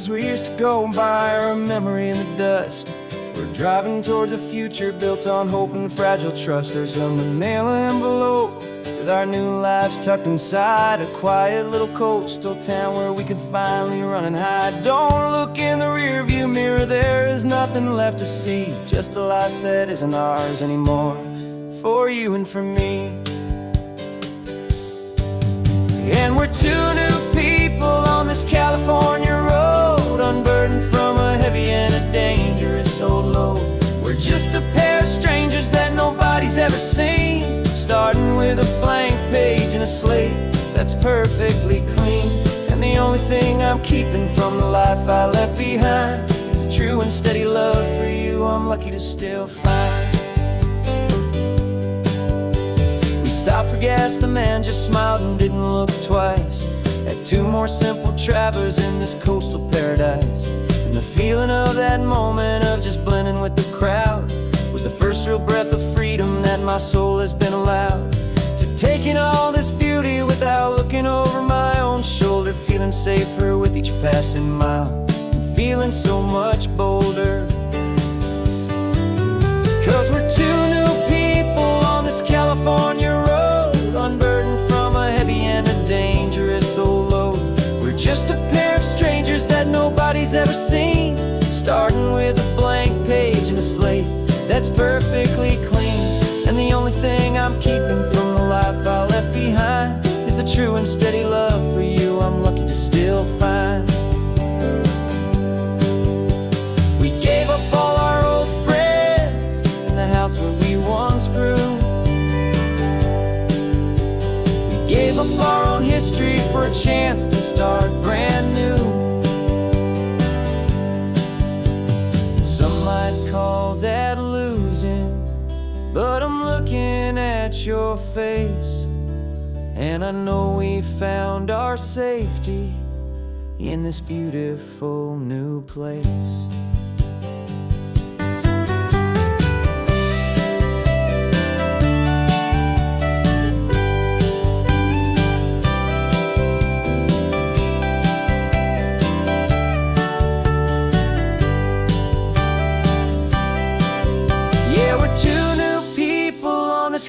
dreams we used to go by are a memory in the dust. We're driving towards a future built on hope and fragile trust. There's a manila envelope with our new lives tucked inside, a quiet little coastal town where we can finally run and hide. Don't look in the rearview mirror, there is nothing left to see, just a life that isn't ours anymore, for you and for me. And we're two new people on this California road, unburdened from a heavy and a dangerous old load. We're just a pair of strangers that nobody's ever seen, starting with a blank page and a slate that's perfectly clean. And the only thing I'm keeping from the life I left behind is a true and steady love for you I'm lucky to still find. We stopped for gas, the man just smiled and didn't look twice. Had two more simple travelers in this coastal paradise. And the feeling of that moment of just blending with the crowd was the first real breath of freedom that my soul has been allowed to take in all this beauty without looking over my own shoulder, feeling safer with each passing mile and feeling so much bolder. 'Cause we're two new people on this California road, unburdened from a heavy and a dangerous old load. We're just a pair of strangers that nobody's ever seen, starting with a blank page and a slate that's perfectly clean. And the only thing I'm keeping from the life I left behind is the true and steady love for you I'm lucky to still find. We gave up all our old friends and the house where we once grew. We gave up our own history for a chance to start brand new. Some might call that losing, but I'm looking at your face, and I know we found our safety in this beautiful new place.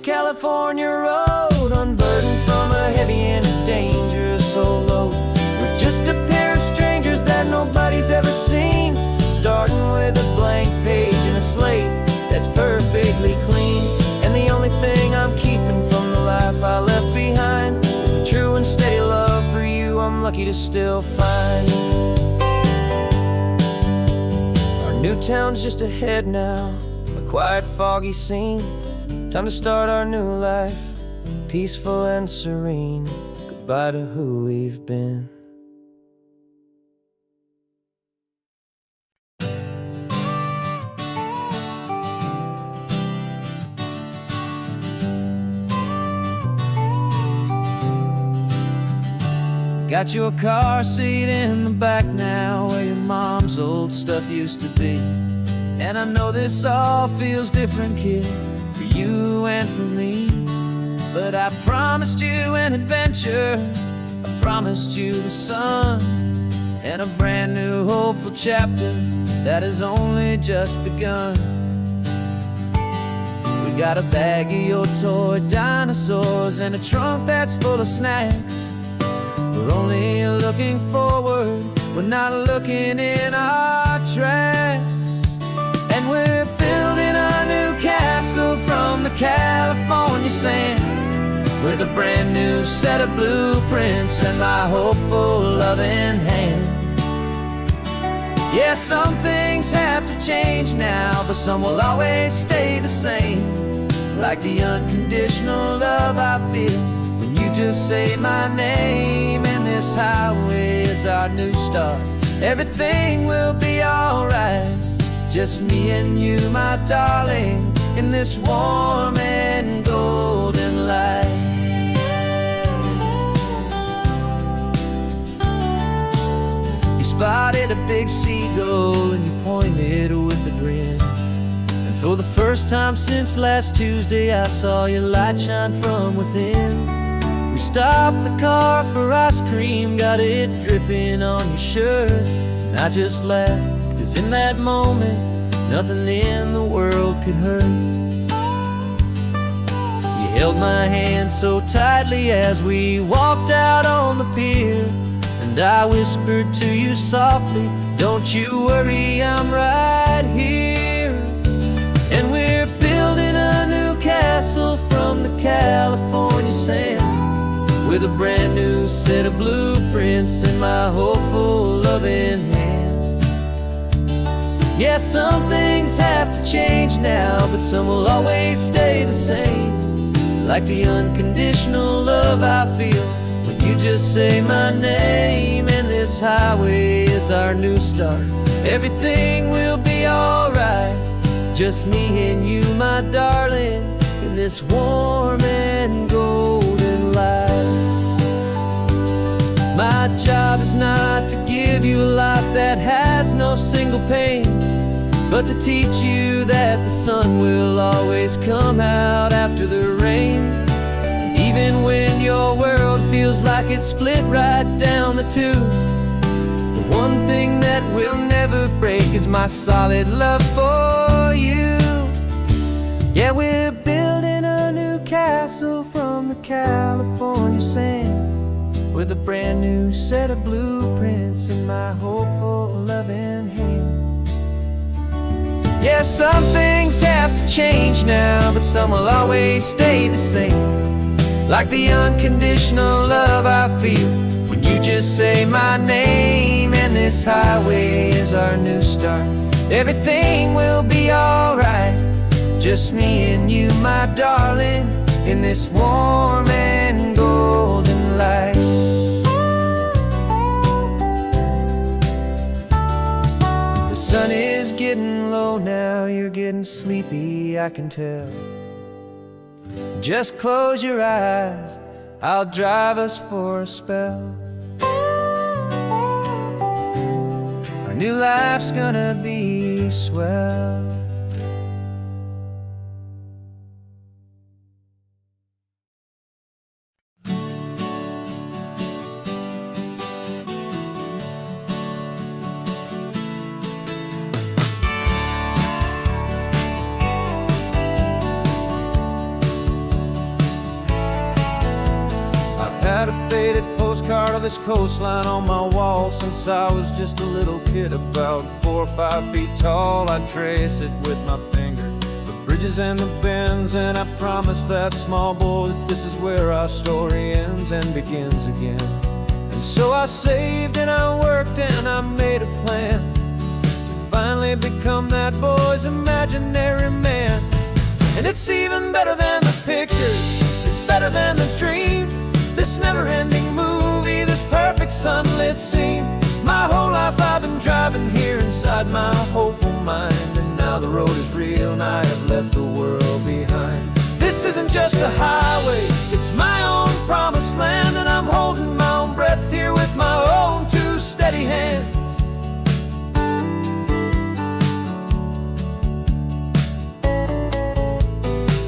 California road, unburdened from a heavy and a dangerous old load. We're just a pair of strangers that nobody's ever seen, starting with a blank page and a slate that's perfectly clean. And the only thing I'm keeping from the life I left behind is the true and steady love for you I'm lucky to still find. Our new town's just ahead now, a quiet, foggy scene. Time to start our new life, peaceful and serene. Goodbye to who we've been. Got your car seat in the back now, where your mom's old stuff used to be. And I know this all feels different, kid, for you and for me. But I promised you an adventure, I promised you the sun, and a brand new hopeful chapter that has only just begun. We got a bag of your toy dinosaurs and a trunk that's full of snacks. We're only looking forward, we're not looking in our tracks. And we're building a new castle from the California sand, with a brand new set of blueprints and my hopeful loving hand. Yeah, some things have to change now, but some will always stay the same. Like the unconditional love I feel when you just say my name. And this highway is our new start, everything will be alright. Just me and you, my darling, in this warm and golden light. You spotted a big seagull and you pointed with a grin. And for the first time since last Tuesday, I saw your light shine from within. We stopped the car for ice cream, got it dripping on your shirt. And I just laughed, 'cause in that moment nothing in the world could hurt. You held my hand so tightly as we walked out on the pier, and I whispered to you softly, don't you worry, I'm right here. And we're building a new castle from the California sand, with a brand new set of blueprints in my hopeful, loving hand. Yeah, some things have to change now, but some will always stay the same. Like the unconditional love I feel when you just say my name. And this highway is our new start. Everything will be alright, just me and you, my darling, in this warm and golden light. My job is not to give you a life that has no single pain, but to teach you that the sun will always come out after the rain. Even when your world feels like it's split right down the two, the one thing that will never break is my solid love for you. Yeah, we're building a new castle from the California sand, with a brand new set of blueprints in my hopeful, loving hand. Yeah, some things have to change now, but some will always stay the same. Like the unconditional love I feel when you just say my name. And this highway is our new start. Everything will be alright, just me and you, my darling, in this warm and golden light. The sun is getting low now, you're getting sleepy, I can tell. Just close your eyes, I'll drive us for a spell. Our new life's gonna be swell. Had a faded postcard of this coastline on my wall since I was just a little kid, about 4 or 5 feet tall. I trace it with my finger, the bridges and the bends, and I promised that small boy that this is where our story ends and begins again. And so I saved and I worked and I made a plan to finally become that boy's imaginary man. And it's even better than the pictures, it's better than the dream. This never-ending movie, this perfect sunlit scene. My whole life I've been driving here inside my hopeful mind, and now the road is real and I have left the world behind. This isn't just a highway, it's my own promised land, and I'm holding my own breath here with my own 2 steady hands.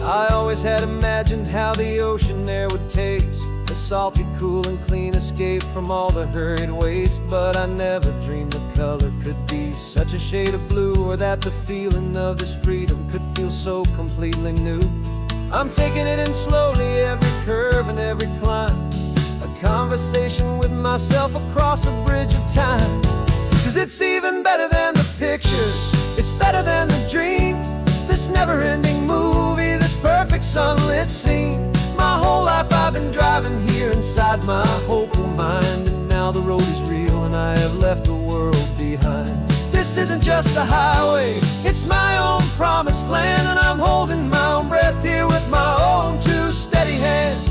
I always had imagined how the ocean there would taste, a salty, cool and clean escape from all the hurried waste. But I never dreamed the color could be such a shade of blue, or that the feeling of this freedom could feel so completely new. I'm taking it in slowly, every curve and every climb, a conversation with myself across a bridge of time. 'Cause it's even better than the pictures, it's better than the dream. This never-ending movie, this perfect sunlit scene. My whole life I've been driving here inside my hopeful mind, and now the road is real and I have left the world behind. This isn't just a highway, it's my own promised land, and I'm holding my own breath here with my own 2 steady hands.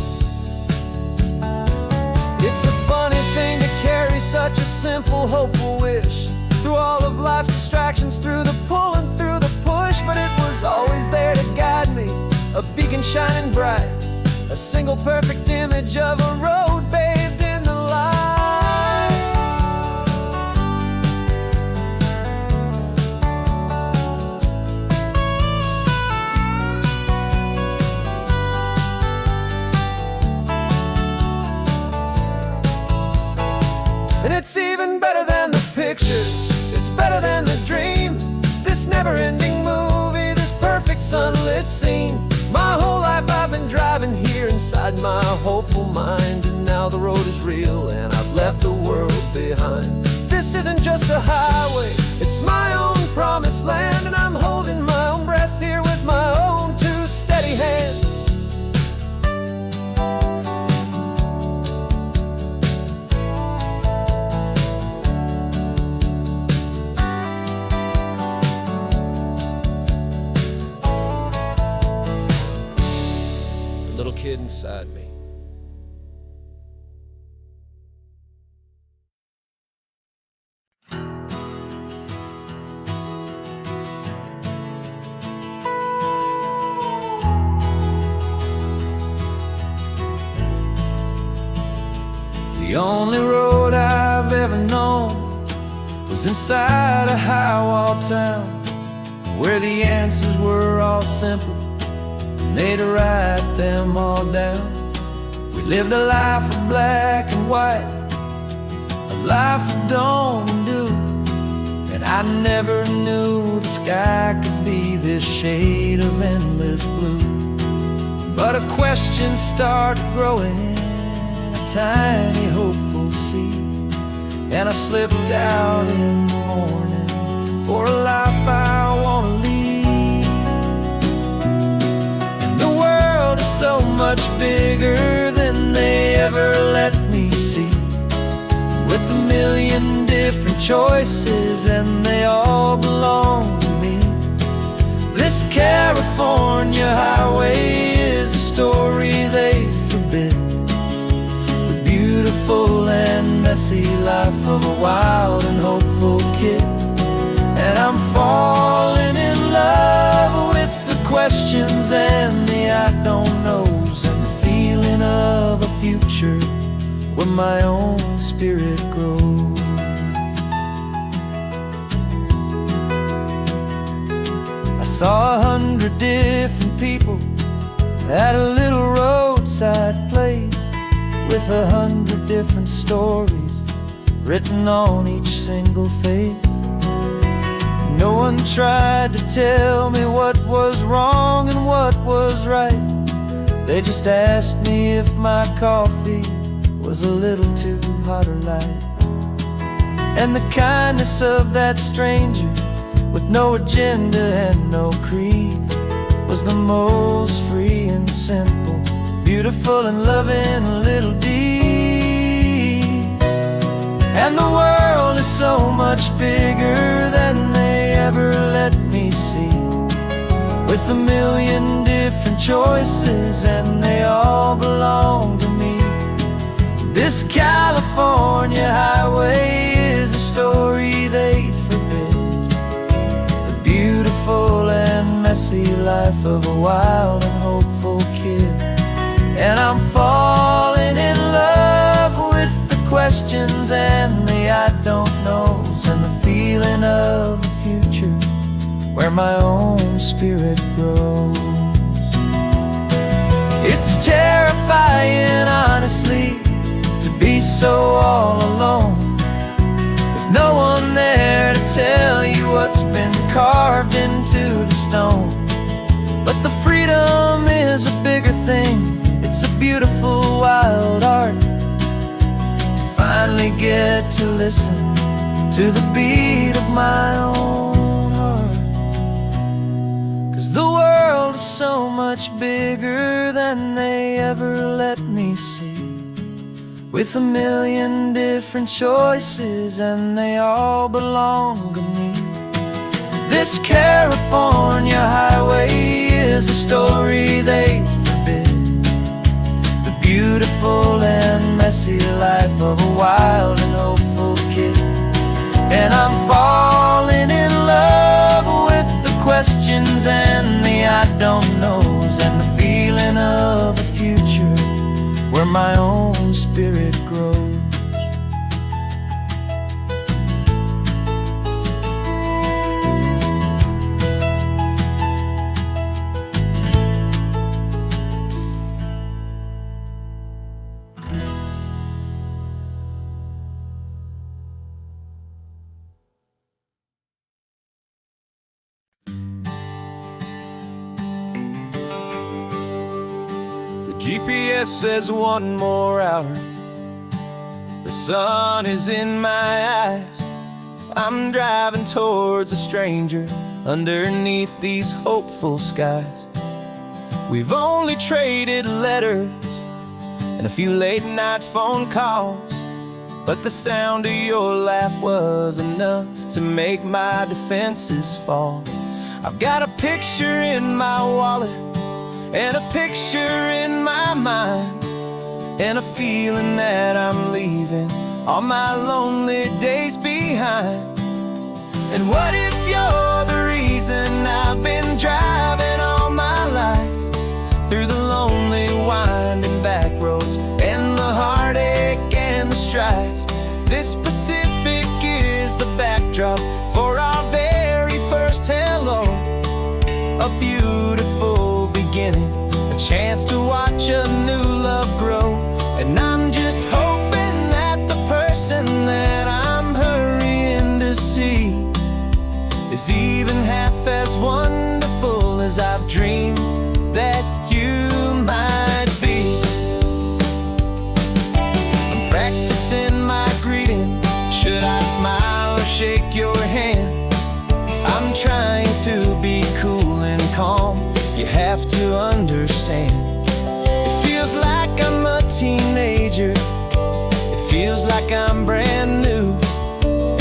It's a funny thing to carry such a simple, hopeful wish through all of life's distractions, through the pull and through the push. But it was always there to guide me, a beacon shining bright, a single perfect image of a road bathed in the light. And it's even better than the pictures, my hopeful mind, and now the road is real and I've left the world behind. This isn't just a highway, it's my own promised land, and I'm holding my own breath here with my own two steady hands. The little kid inside me. The only road I've ever known was inside a high-wall town, where the answers were all simple and they'd write them all down. We lived a life of black and white, a life of dawn and dew, and I never knew the sky could be this shade of endless blue. But a question started growing, tiny hopeful seed, and I slipped out in the morning for a life I want to lead. And the world is so much bigger than they ever let me see, with a million different choices and they all belong to me. This California highway is a story they forbid, beautiful and messy life of a wild and hopeful kid. And I'm falling in love with the questions and the I don't knows, and the feeling of a future where my own spirit grows. I saw 100 different people at a little roadside place, with 100 different stories written on each single face. No one tried to tell me what was wrong and what was right. They just asked me if my coffee was a little too hot or light. And the kindness of that stranger, with no agenda and no creed, was the most free and simple, beautiful and loving little deed. And the world is so much bigger than they ever let me see, with a million different choices and they all belong to me. This California highway is a story they'd forbid, the beautiful and messy life of a wild and hopeful kid. And I'm falling in love with the questions and the I don't knows, and the feeling of a future where my own spirit grows. It's terrifying, honestly, to be so all alone, with no one there to tell you what's been carved into the stone. But the freedom is a bigger thing. It's a beautiful wild art to finally get to listen to the beat of my own heart. 'Cause the world is so much bigger than they ever let me see, with a million different choices and they all belong to me. This California highway is a story they forbid, the beautiful and messy life of a wild and hopeful kid. And I'm falling in love with the questions and the I don't knows, and the feeling of a future where my own spirit grows. GPS says one more hour. The sun is in my eyes. I'm driving towards a stranger underneath these hopeful skies. We've only traded letters and a few late night phone calls, but the sound of your laugh was enough to make my defenses fall. I've got a picture in my wallet and a picture in my mind, and a feeling that I'm leaving all my lonely days behind. And what if you're the reason I've been driving all my life, through the lonely winding back roads and the heartache and the strife? This Pacific is the backdrop for our very first hello. A beautiful beginning, a chance to watch a new love grow. And I'm just hoping that the person that I'm hurrying to see is even half as wonderful as I've dreamed that you might be. I'm practicing my greeting. Should I smile or shake your hand? I'm trying to be cool and calm. You have to understand. It feels like I'm a teenager. It feels like I'm brand new.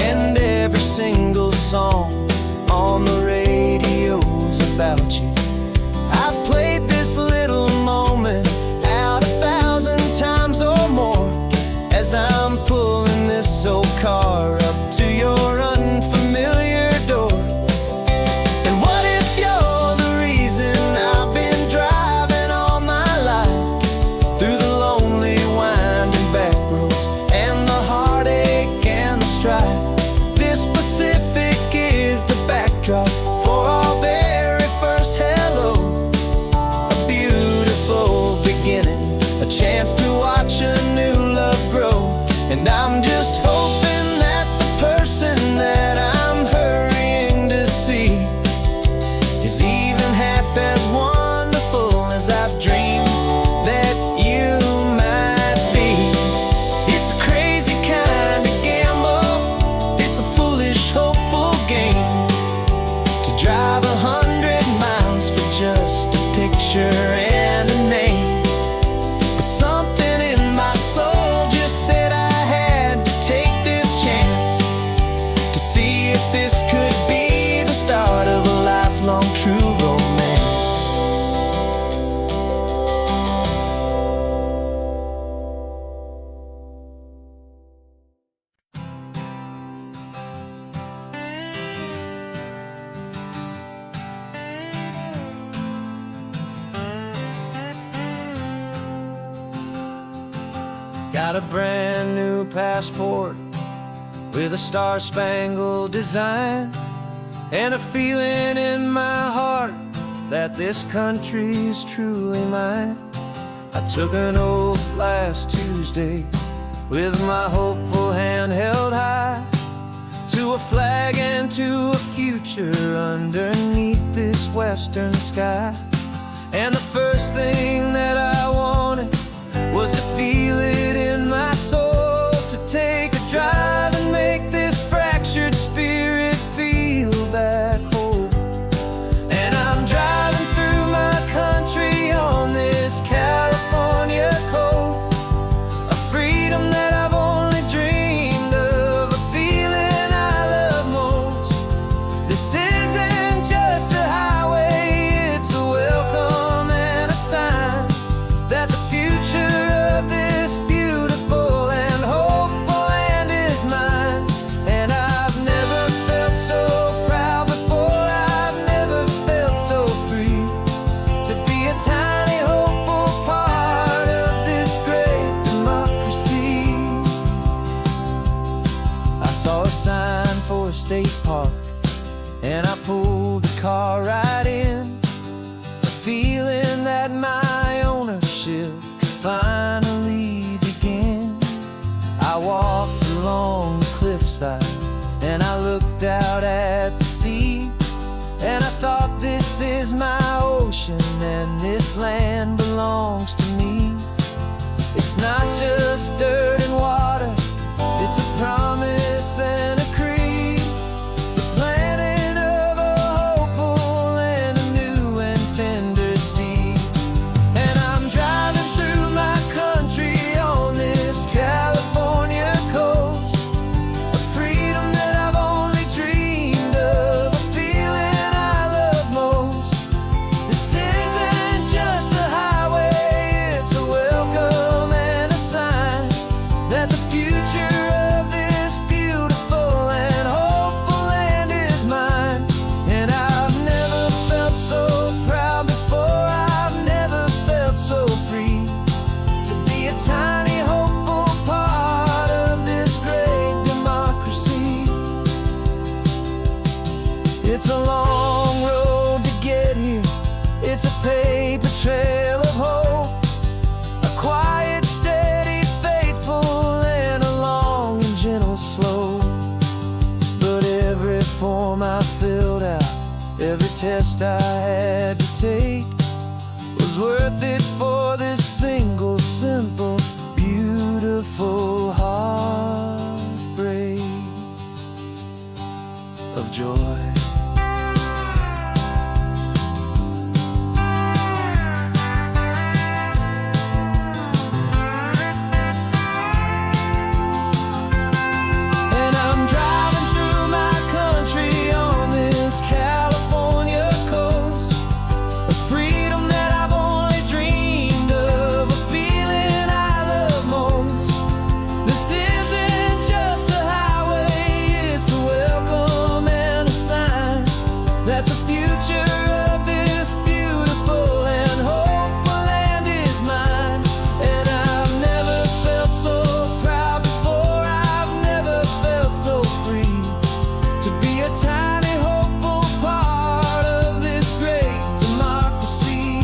And every single song on the radio's about you. I've played this little moment out 1,000 times or more, as I'm pulling this old car up to your unfamiliar door. And what if you're the reason I've been driving all my life, through the lonely winding back roads and the heartache and the strife? This Pacific is the backdrop for our very first hello. A beautiful beginning, a chance to watch a new love grow. And I'm just hoping that the person that I'm hurrying to see is even half as wonderful as I've dreamed that you might be. It's a crazy kind of gamble. It's a foolish, hopeful game to drive 100 miles for just a picture and a name. But something in my soul just said I had to take this chance to see if this could be the start of a lifelong true romance. Got a brand new passport with a star-spangled design, and a feeling in my heart that this country's truly mine. I took an oath last Tuesday with my hopeful hand held high, to a flag and to a future underneath this western sky. And the first thing that I wanted was to feel it in my soul, to take a drive and make this fractured spirit feel back home. And I'm driving through my country on this California coast, a freedom that I've only dreamed of, a feeling I love most. This isn't just a highway, it's a welcome and a sign land belongs to me. It's not just dirt and water, it's a promise and a creed, the planting of a hopeful and a new and tender seed. And I'm driving through my country on this California coast, a freedom that I've only dreamed of, a feeling I love most. This isn't just a highway, it's a welcome and a sign that the future of this beautiful and hopeful land is mine. And I've never felt so proud before, I've never felt so free to be a tiny hopeful part of this great democracy. It's a long road to get here, it's a paper trail of hope, a quiet, steady, faithful, and a long and gentle slope. But every form I filled out, every test I had to take, was worth it for this single, simple, beautiful heartbreak of joy. And I'm driving through my country on this California coast, a freedom that I've only dreamed of, a feeling I love most. This isn't just a highway, it's a welcome and a sign that the future of this beautiful and hopeful land is mine. And I've never felt so proud before, I've never felt so free to be a tiny hopeful part of this great democracy.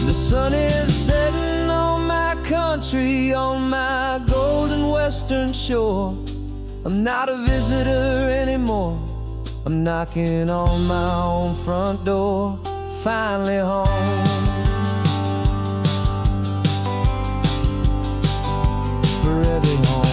The sun is setting on my country, on my golden western shore. I'm not a visitor anymore, I'm knocking on my own front door, finally home. Forever home.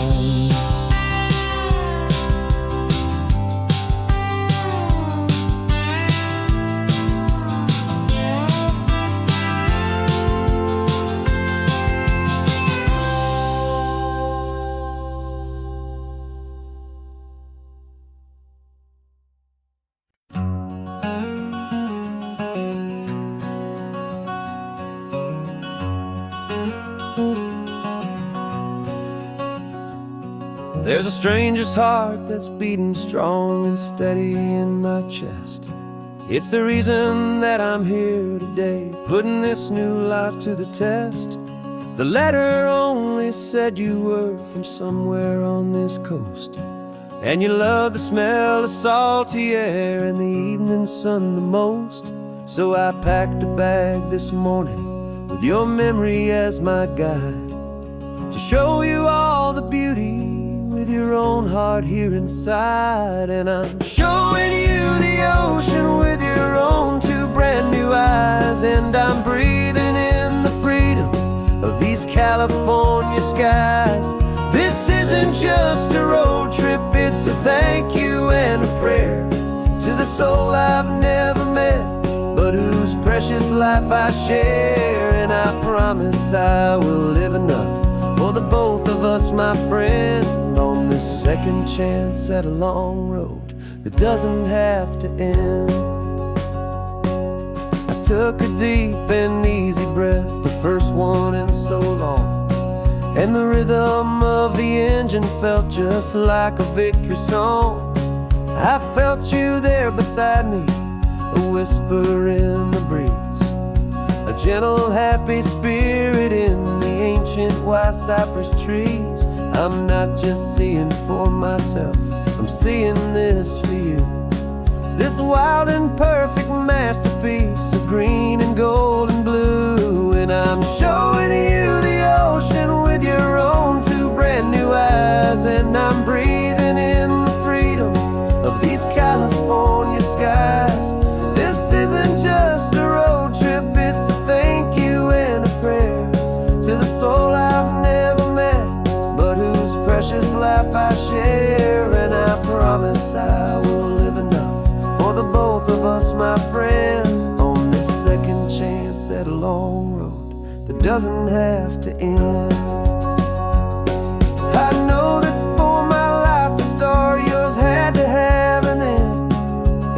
There's a stranger's heart that's beating strong and steady in my chest. It's the reason that I'm here today, putting this new life to the test. The letter only said you were from somewhere on this coast, and you love the smell of salty air and the evening sun the most. So I packed a bag this morning with your memory as my guide, to show you all the beauty with your own heart here inside. And I'm showing you the ocean with your own two brand new eyes, and I'm breathing in the freedom of these California skies. This isn't just a road trip, it's a thank you and a prayer to the soul I've never met, but whose precious life I share. And I promise I will live enough for the both of us, my friend, on this second chance at a long road that doesn't have to end. I took a deep and easy breath, the first one in so long, and the rhythm of the engine felt just like a victory song. I felt you there beside me, a whisper in the breeze, a gentle happy spirit in the ancient white cypress trees. I'm not just seeing for myself, I'm seeing this for you, this wild and perfect masterpiece of green and gold and blue. And I'm showing you the ocean with your own two brand new eyes, and I'm breathing in the freedom of these California skies. This isn't just a road trip, at a long road that doesn't have to end. I know that for my life to start, yours had to have an end.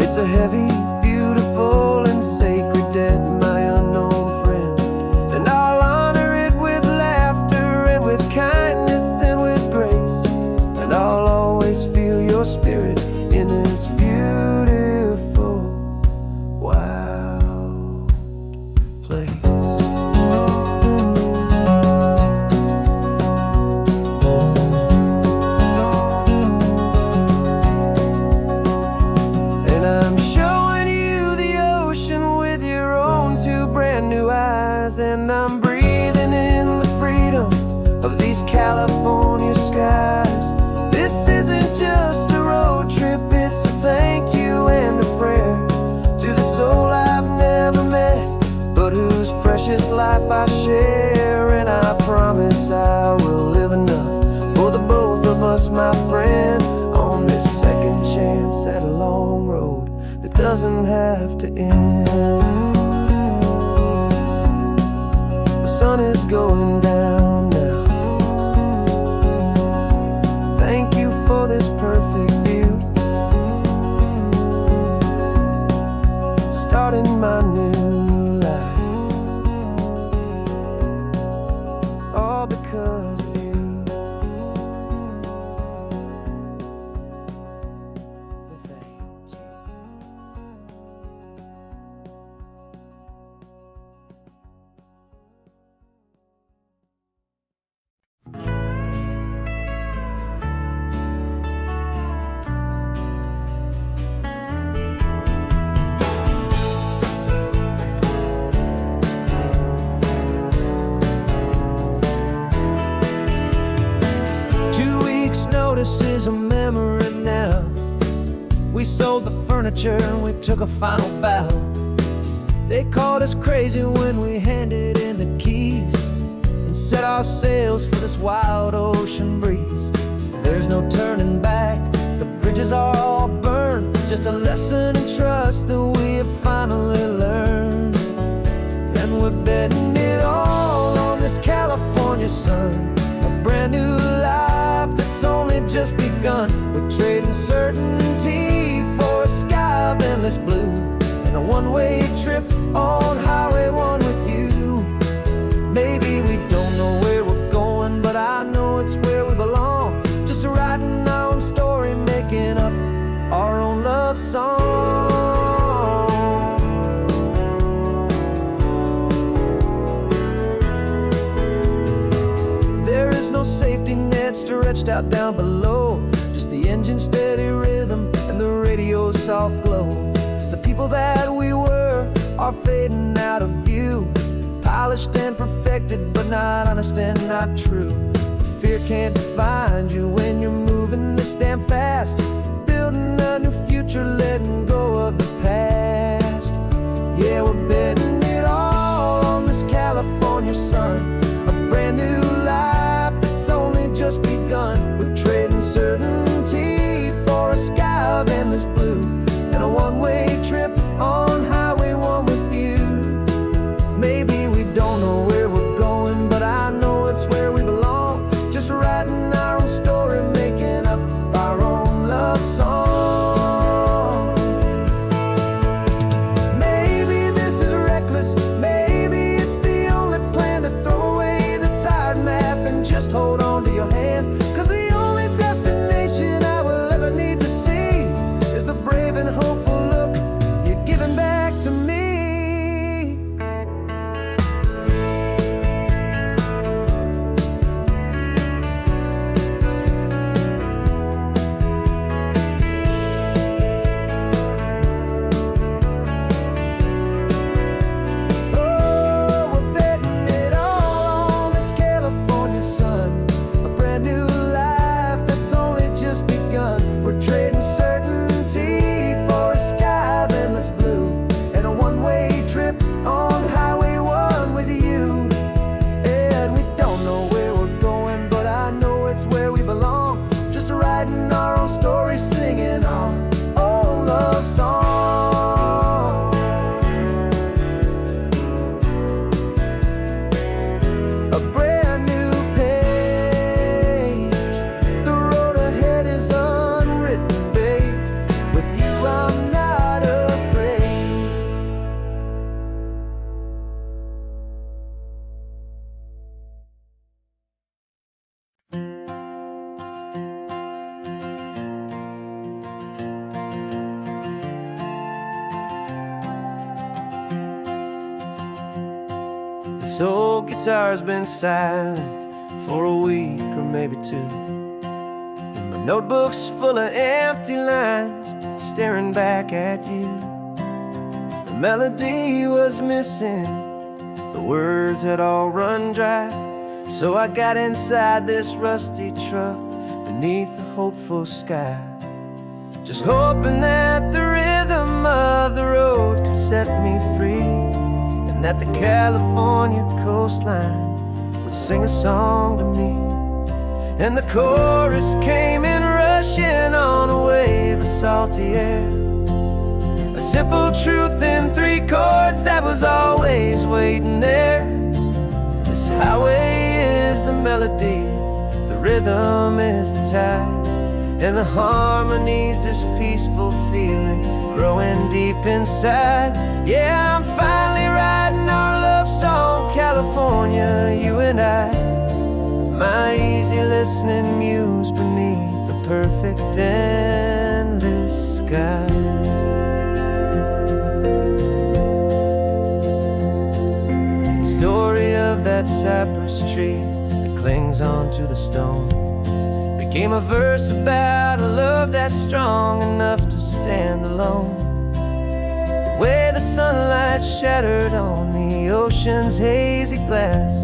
It's a heavy, beautiful, and sacred debt, my unknown friend, and I'll honor it with laughter and with kindness and with grace, and I'll always feel your spirit in this beautiful, wild place. And I'm showing you the ocean with your own two brand new eyes, and I'm breathing in the freedom of these California skies. This isn't just a road trip, it's a thank you and a prayer to the soul I've never met, but whose precious life I share. And I promise I will live enough for the both of us, my friend, on this second chance at a long road that doesn't have to end. The sun is going down now. Thank you for this perfect view, starting my new life, all because of you. Thank you. Notice is a memory now. We sold the furniture and we took a final bow. They called us crazy when we handed in the keys and set our sails for this wild ocean breeze. There's no turning back, the bridges are all burned, just a lesson in trust that we have finally learned. And we're betting it all on this California sun, a brand new life that's only just begun. We're trading certainty for a sky of endless blue, and a one-way trip on Highway 1 with you. Maybe we don't know where we're going, but I know it's where we belong. Just writing our own story, making up our own love song. There is no safety net stretched out down below, just the engine's steady rhythm and the radio's soft glow. The people that we were are fading out of view, polished and perfected, but not honest and not true. Fear can't find you when you're moving this damn fast, building a new future, letting go of the past. Yeah, we're betting it all on this California sun, a brand new life that's only just begun. We're trading certainty for a sky of endless blue, and a one-way trip on Highway 1 with you. Maybe we don't know where we're going, but I know it's where we belong. Just writing our own story, making up our own love song. Maybe this is a record This old guitar's been silent for a week or maybe two, and my notebook's full of empty lines staring back at you. The melody was missing, the words had all run dry, so I got inside this rusty truck beneath the hopeful sky, just hoping that the rhythm of the road could set me free, and that the California coastline would sing a song to me. And the chorus came in rushing on a wave of salty air, a simple truth in 3 chords that was always waiting there. This highway is the melody, the rhythm is the tide, and the harmony's this peaceful feeling growing deep inside. Yeah, I'm finally writing our love song, California, you and I, my easy listening muse beneath the perfect endless sky. Story of that cypress tree that clings onto the stone became a verse about a love that's strong enough to stand alone. The way the sunlight shattered on the ocean's hazy glass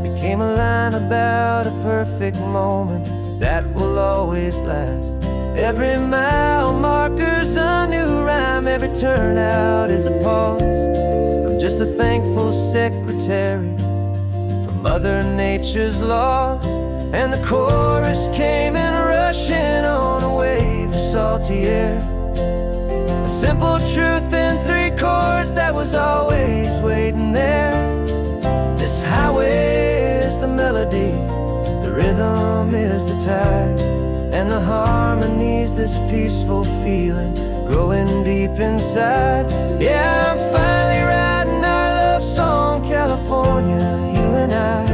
became a line about a perfect moment that will always last. Every mile marker's a new rhyme, every turnout is a pause. I'm just a thankful secretary for Mother Nature's laws. And the chorus came in rushing on a wave of salty air, a simple truth in 3 chords that was always waiting there. This highway is the melody, the rhythm is the tide, and the harmony's this peaceful feeling growing deep inside. Yeah, I'm finally writing our love song, California, you and I,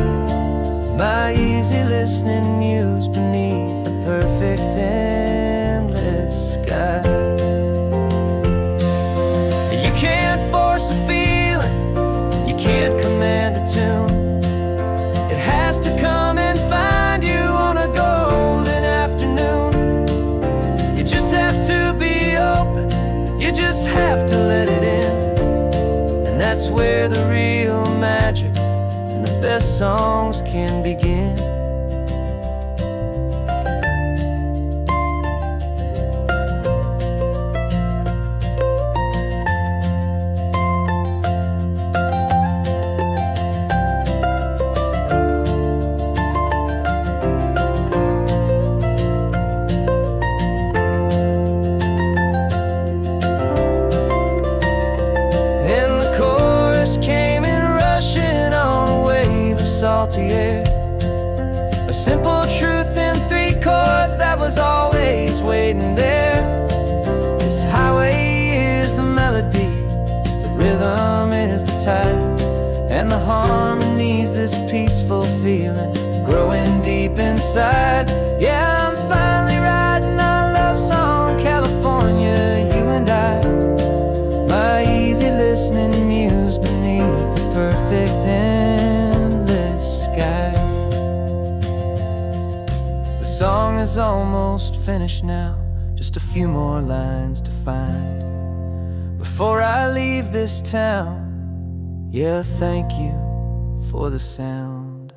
my easy listening muse beneath the perfect endless sky. You can't force a feeling, you can't command a tune. It has to come and find you on a golden afternoon. You just have to be open, you just have to let it in, and that's where the real magic and the best songs can begin. Salty air, a simple truth in 3 chords that was always waiting there. This highway is the melody, the rhythm is the tide, and the harmony's this peaceful feeling growing deep inside. Yeah, I'm finally writing our love song, California, you and I, my easy listening muse beneath the perfect endless sky. The song is almost finished now, just a few more lines to find before I leave this town. Yeah, thank you for the sound.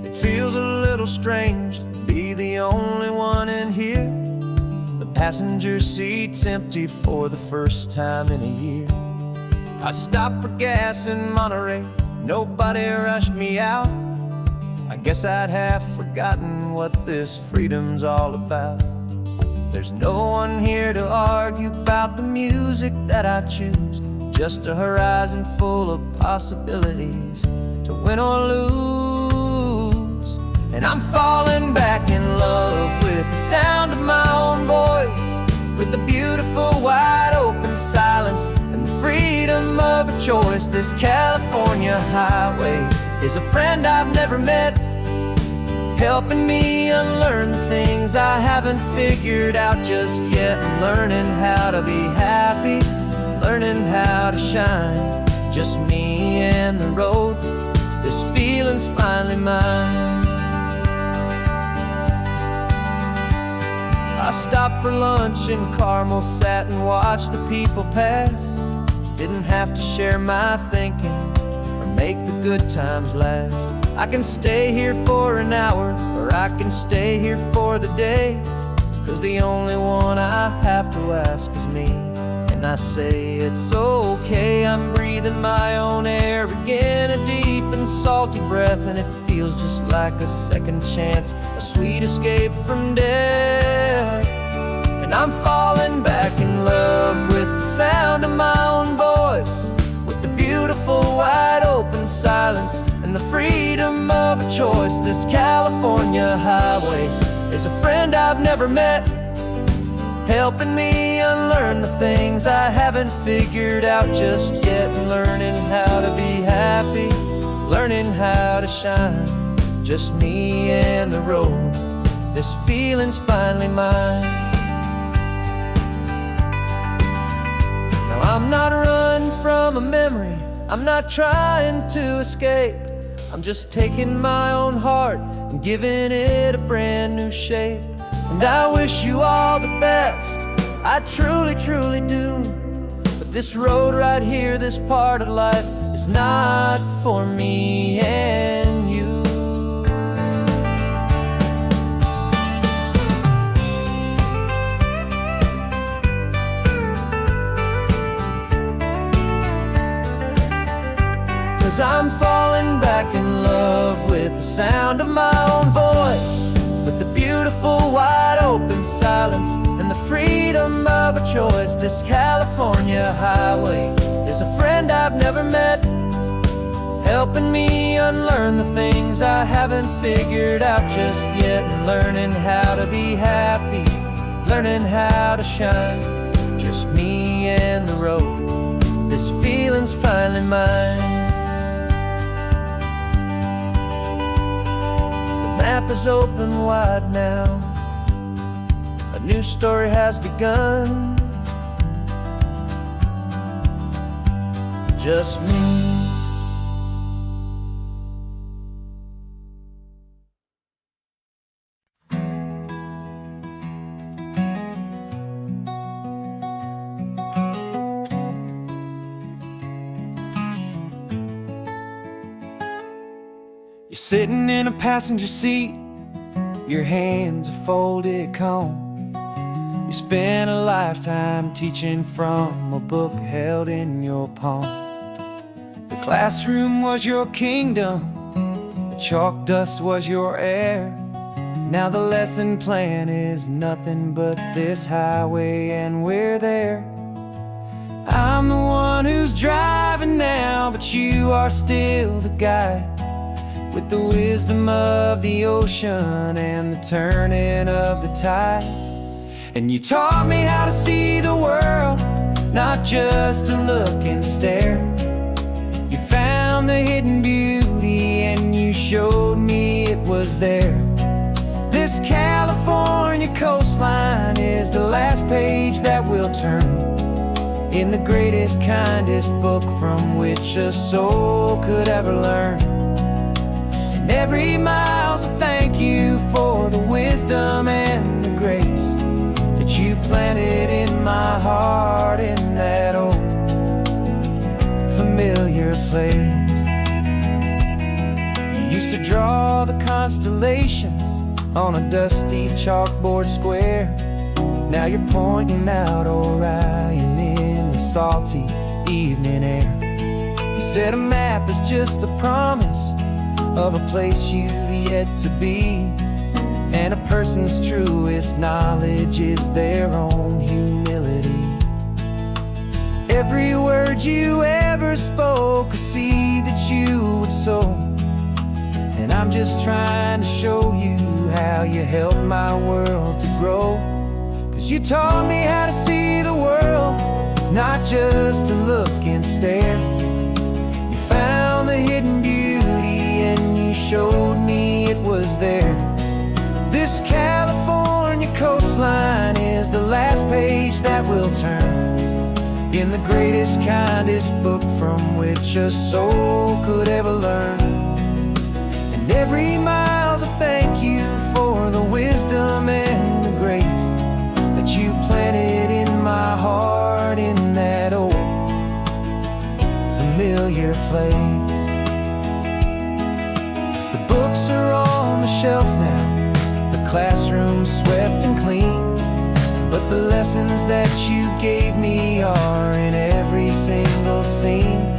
It feels a little strange to be the only one in here. The passenger seat's empty for the first time in a year. I stopped for gas in Monterey, nobody rushed me out. I guess I'd half forgotten what this freedom's all about. There's no one here to argue about the music that I choose, just a horizon full of possibilities to win or lose. And I'm falling back in love with the sound of my own voice, with the beautiful wide open silence and choice. This California highway is a friend I've never met, helping me unlearn the things I haven't figured out just yet. I'm learning how to be happy, learning how to shine, just me and the road. This feeling's finally mine. I stopped for lunch in Carmel, sat and watched the people pass. Didn't have to share my thinking or make the good times last. I can stay here for an hour, or I can stay here for the day, 'cause the only one I have to ask is me. And I say it's okay, I'm breathing my own air again, a deep and salty breath, and it feels just like a second chance, a sweet escape from death. And I'm falling back in love with the sound of my own voice, with the beautiful wide open silence and the freedom of a choice. This California highway is a friend I've never met, helping me unlearn the things I haven't figured out just yet. Learning how to be happy, learning how to shine, just me and the road. This feeling's finally mine. Now I'm not running from a memory, I'm not trying to escape. I'm just taking my own heart and giving it a brand new shape. And I wish you all the best, I truly, truly do. But this road right here, this part of life, is not for me and you. 'Cause I'm falling back in love with the sound of my own voice, with the beautiful wide open silence and the freedom of a choice. This California highway is a friend I've never met, helping me unlearn the things I haven't figured out just yet. And learning how to be happy, learning how to shine, just me and the road. This feeling's finally mine. The map is open wide now, a new story has begun, just me. You're sitting in a passenger seat, your hands are folded calm. You spent a lifetime teaching from a book held in your palm. The classroom was your kingdom, the chalk dust was your air. Now the lesson plan is nothing but this highway, and we're there. I'm the one who's driving now, but you are still the guide, with the wisdom of the ocean and the turning of the tide. And you taught me how to see the world, not just to look and stare. You found the hidden beauty and you showed me it was there. This California coastline is the last page that we'll turn in the greatest, kindest book from which a soul could ever learn. Every mile's a thank you for the wisdom and the grace that you planted in my heart in that old familiar place. You used to draw the constellations on a dusty chalkboard square. Now you're pointing out Orion in the salty evening air. You said a map is just a promise of a place you've yet to be, and a person's truest knowledge is their own humility. Every word you ever spoke, a seed that you would sow, and I'm just trying to show you how you helped my world to grow. 'Cause you taught me how to see the world, not just to look and stare. in the greatest, kindest book from which a soul could ever learn. And every mile's a thank you for the wisdom and the grace that you planted in my heart in that old familiar place. The books are on the shelf now, the classroom swept and clean, but the lessons that you gave me are in every single scene.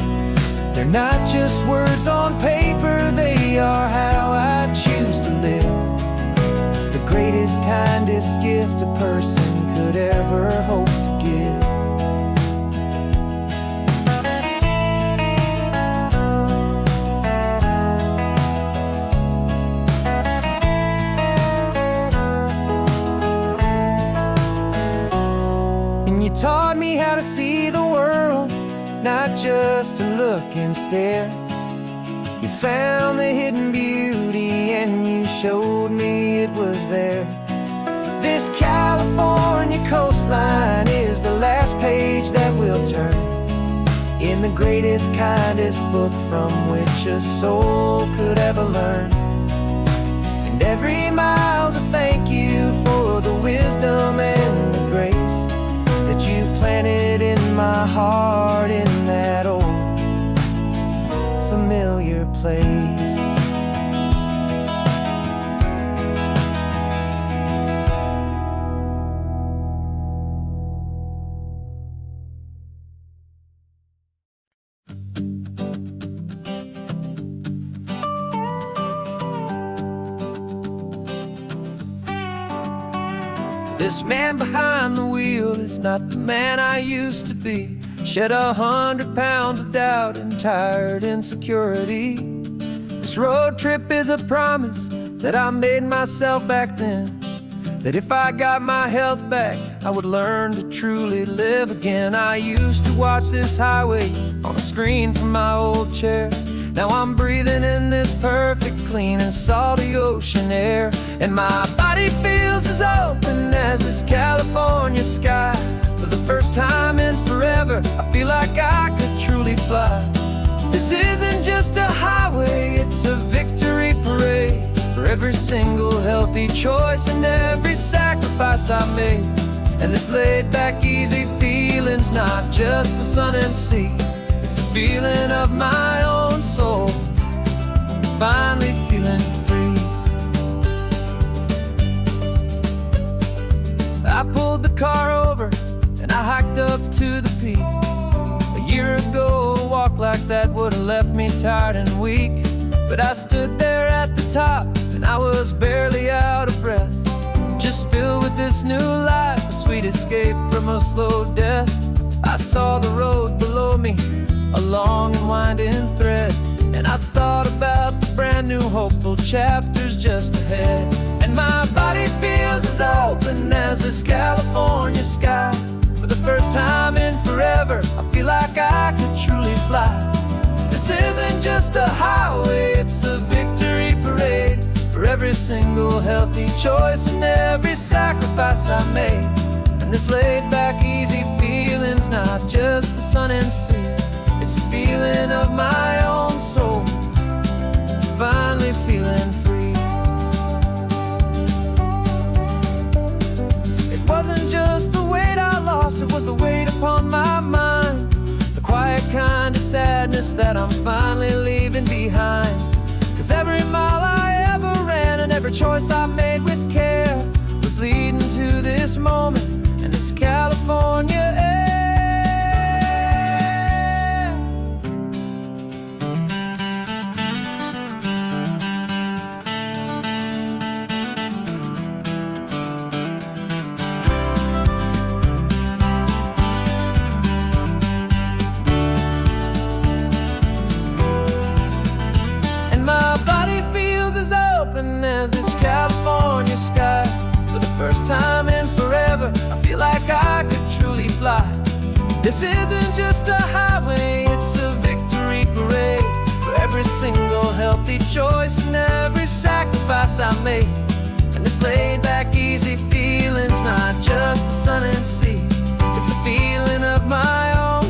They're not just words on paper, they are how I choose to live. The greatest, kindest gift a person could ever hope to give. And you taught me how to see the world, not just to look and stare. You found the hidden beauty and you showed me it was there. This California coastline is the last page that we'll turn in the greatest, kindest book from which a soul could ever learn. And every mile's a thank you for the wisdom and the grace that you planted in my heart in that old familiar place. This man behind the wheel is not the man I used to be. Shed 100 pounds of doubt and tired insecurity. This road trip is a promise that I made myself back then, that if I got my health back, I would learn to truly live again. I used to watch this highway on a screen from my old chair. Now I'm breathing in this perfect, clean and salty ocean air. And my body feels as open as this California sky. For the first time in forever, I feel like I could truly fly. This isn't just a highway, it's a victory parade for every single healthy choice and every sacrifice I made. And this laid back, easy feeling's not just the sun and sea, it's the feeling of my own soul, finally feeling free. I pulled the car over and I hiked up to the peak. A year ago, a walk like that would have left me tired and weak. But I stood there at the top and I was barely out of breath, just filled with this new life, a sweet escape from a slow death. I saw the road below me, a long and winding thread, and I thought about the brand new hopeful chapters just ahead. And my body feels as open as this California sky. For the first time in forever, I feel like I could truly fly. This isn't just a highway, it's a victory parade for every single healthy choice and every sacrifice I made. And this laid back, easy feeling's not just the sun and sea, it's a feeling of my own soul, finally feeling free. It wasn't just the weight I lost, it was the weight upon my mind, the quiet kind of sadness that I'm finally leaving behind. Cause every mile I ever ran and every choice I made with care was leading to this moment and this California air. As this California sky, for the first time in forever, I feel like I could truly fly. This isn't just a highway, it's a victory parade for every single healthy choice and every sacrifice I made. And this laid back, easy feeling's not just the sun and sea, it's a feeling of my own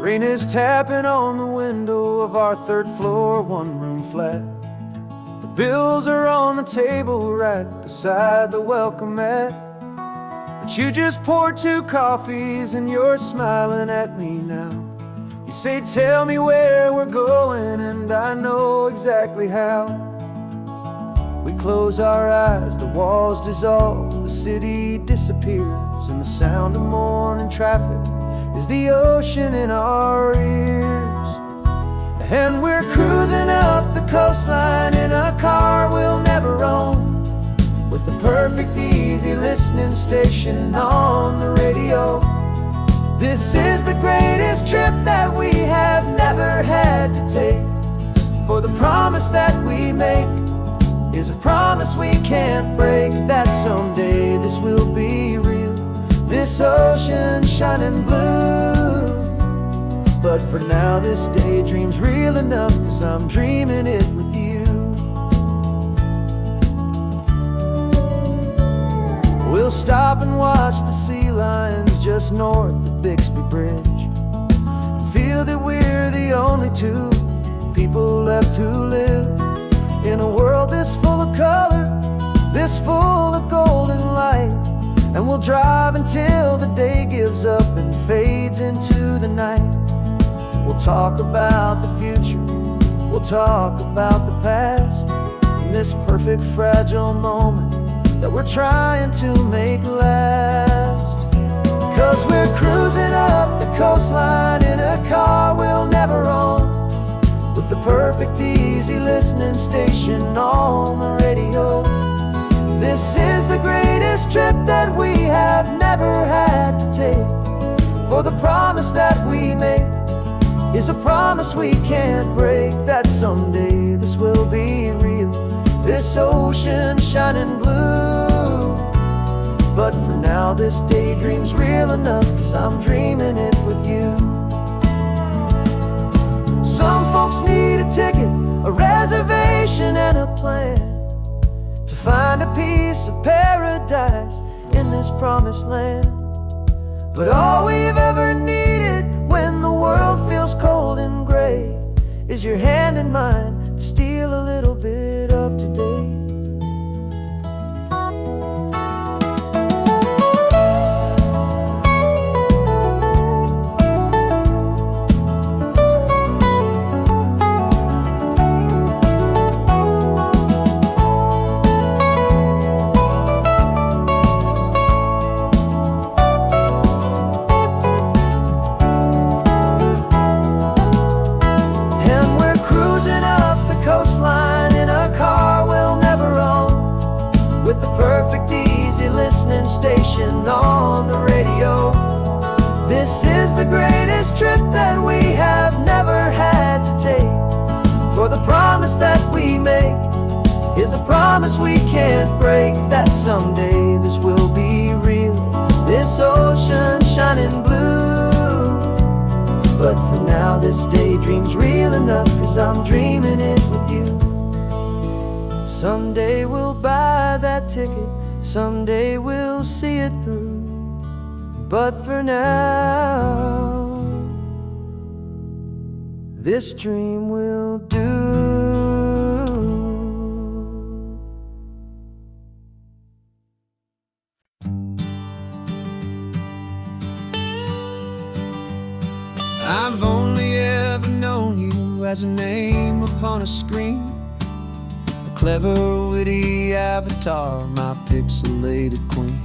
Rain is tapping on the window of our third floor, one-room flat. The bills are on the table right beside the welcome mat. But you just poured 2 coffees and you're smiling at me now. You say, tell me where we're going, and I know exactly how. We close our eyes, the walls dissolve, the city disappears, and the sound of morning traffic is the ocean in our ears. And we're cruising up the coastline in a car we'll never own, with the perfect easy listening station on the radio. This is the greatest trip that we have never had to take, for the promise that we make is a promise we can't break, that someday this will be real, this ocean shining blue. But for now this daydream's real enough, 'cause I'm dreaming it with you. We'll stop and watch the sea lions just north of Bixby Bridge, feel that we're the only 2 people left who live in a world this full of color, this full of golden light. And we'll drive until the day gives up and fades into the night. We'll talk about the future, we'll talk about the past, and this perfect fragile moment that we're trying to make last. 'Cause we're cruising up the coastline in a car we'll never own, with the perfect easy listening station on the radio. This is the greatest trip that we have never had to take, for the promise that we make is a promise we can't break, that someday this will be real, this ocean shining blue. But for now this daydream's real enough, 'cause I'm dreaming it with you. Some folks need a ticket, a reservation and a plan to find a piece of paradise in this promised land. But all we've ever needed when the world feels cold and gray is your hand in mine to steal a little bit of today. Station on the radio. This is the greatest trip that we have never had to take, for the promise that we make is a promise we can't break, that someday this will be real, this ocean shining blue. But for now this daydream's real enough, 'cause I'm dreaming it with you. Someday we'll buy that ticket, someday we'll see it through, but for now this dream will do. I've only ever known you as a name upon a screen, clever, witty avatar, my pixelated queen.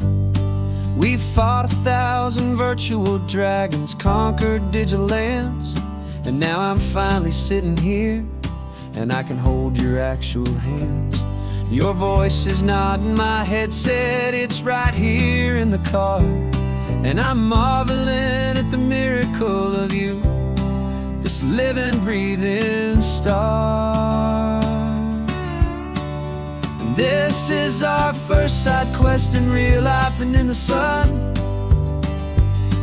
We fought 1,000 virtual dragons, conquered digital lands, and now I'm finally sitting here, and I can hold your actual hands. Your voice is not in my headset, it's right here in the car, and I'm marveling at the miracle of you, this living, breathing star. This is our first side quest in real life and in the sun.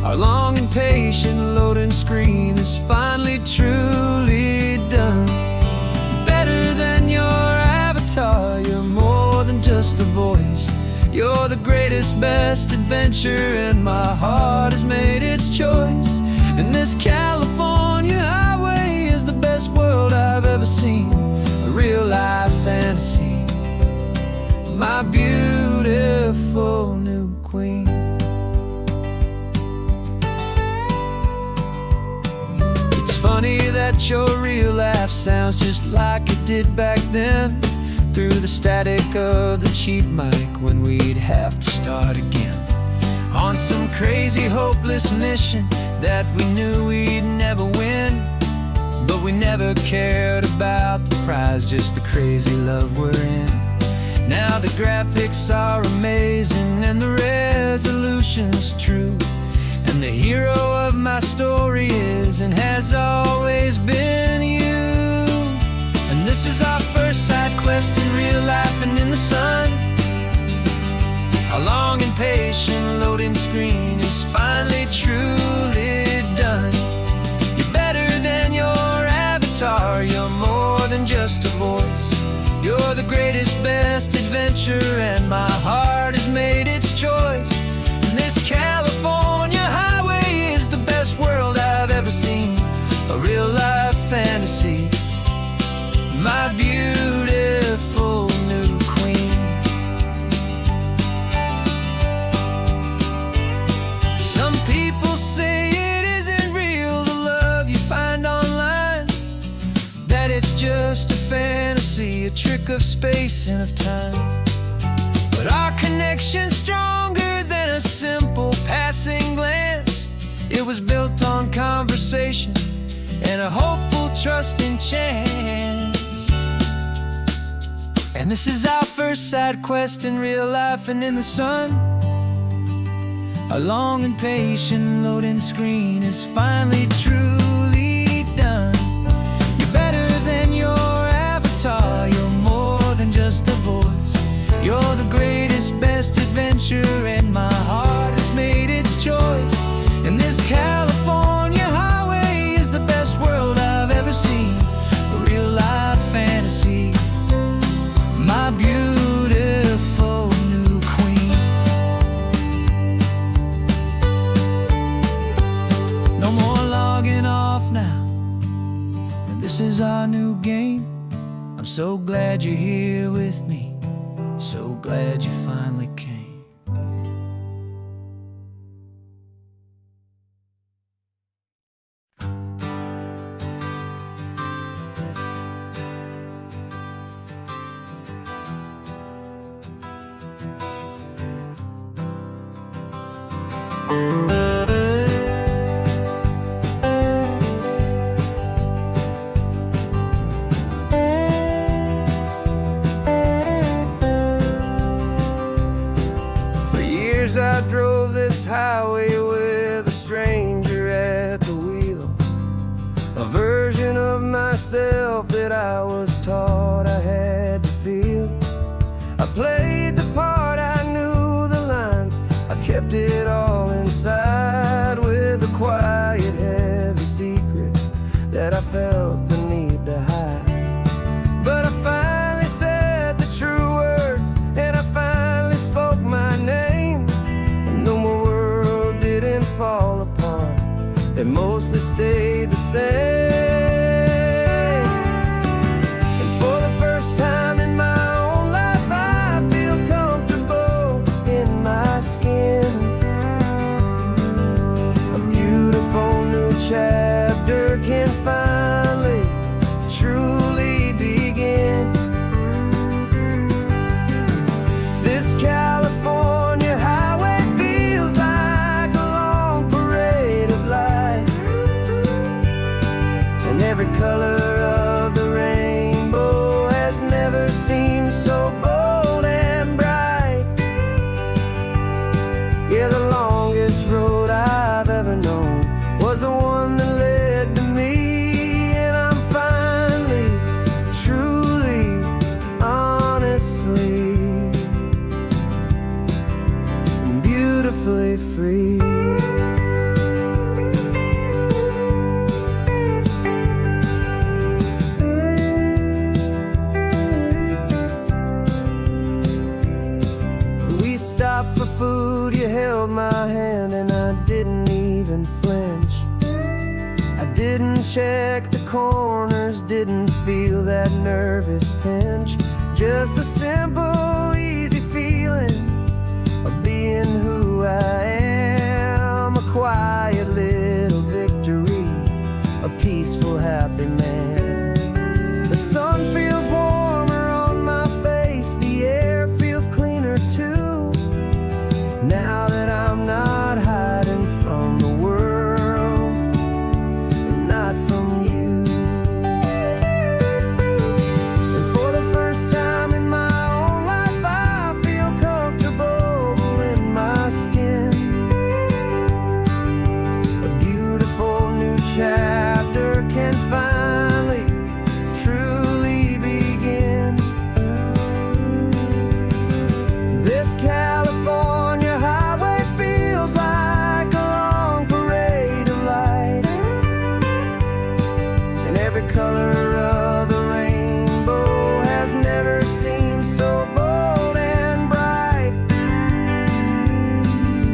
Our long and patient loading screen is finally truly done. Better than your avatar, you're more than just a voice. You're the greatest, best adventure, and my heart has made its choice. And this California highway is the best world I've ever seen, a real life fantasy, my beautiful new queen. It's funny that your real life sounds just like it did back then, through the static of the cheap mic when we'd have to start again, on some crazy hopeless mission that we knew we'd never win. But we never cared about the prize, just the crazy love we're in. Now the graphics are amazing and the resolution's true, and the hero of my story is and has always been you. And this is our first side quest in real life and in the sun. Our long and patient loading screen is finally truly done. You're better than your avatar, you're more than just a voice. You're the greatest, best adventure, and my heart has made its choice. And this California highway is the best world I've ever seen, a real life fantasy, my beautiful new queen. Some people say it isn't real, the love you find online, that it's just a fantasy, a trick of space and of time. But our connection's stronger than a simple passing glance. It was built on conversation and a hopeful, trusting chance. And this is our first side quest in real life and in the sun. Our long and patient loading screen is finally truly done. You're better than your avatar, you're more than just a voice. You're the greatest, best adventure, and my heart has made its choice. And this California highway is the best world I've ever seen, a real life fantasy, my beautiful new queen. No more logging off now, and this is our new game. I'm so glad you're here with me, so glad you finally came. For years I drove this highway with a stranger at the wheel, a version of myself that I was taught I had to feel. I played the part, I knew the lines, I kept it all inside with a quiet, heavy secret that I felt the need to hide. But I finally said the true words, and I finally spoke my name. And though my world didn't fall apart, it mostly stayed the same. And for the first time in my own life, I feel comfortable in my skin. A beautiful new chapter can finally truly begin. This California highway feels like a long parade of light, and every color of the rainbow has never seemed so bold and bright. Yeah, the longest road I've ever known was the one that led to me, and I'm finally, truly, honestly, and beautifully free. We food, you held my hand, and I didn't even flinch. I didn't check the corners, didn't feel that nervous pinch. Just a simple, easy feeling of being who I am. A quiet little victory, a peaceful, happy man. The sun feels warmer on my face, the air feels cleaner too, now that I'm not hiding from the world and not from you. And for the first time in my own life, I feel comfortable in my skin. A beautiful new chapter can finally truly begin. This California highway feels like a long parade of light, and every color of the rainbow has never seemed so bold and bright.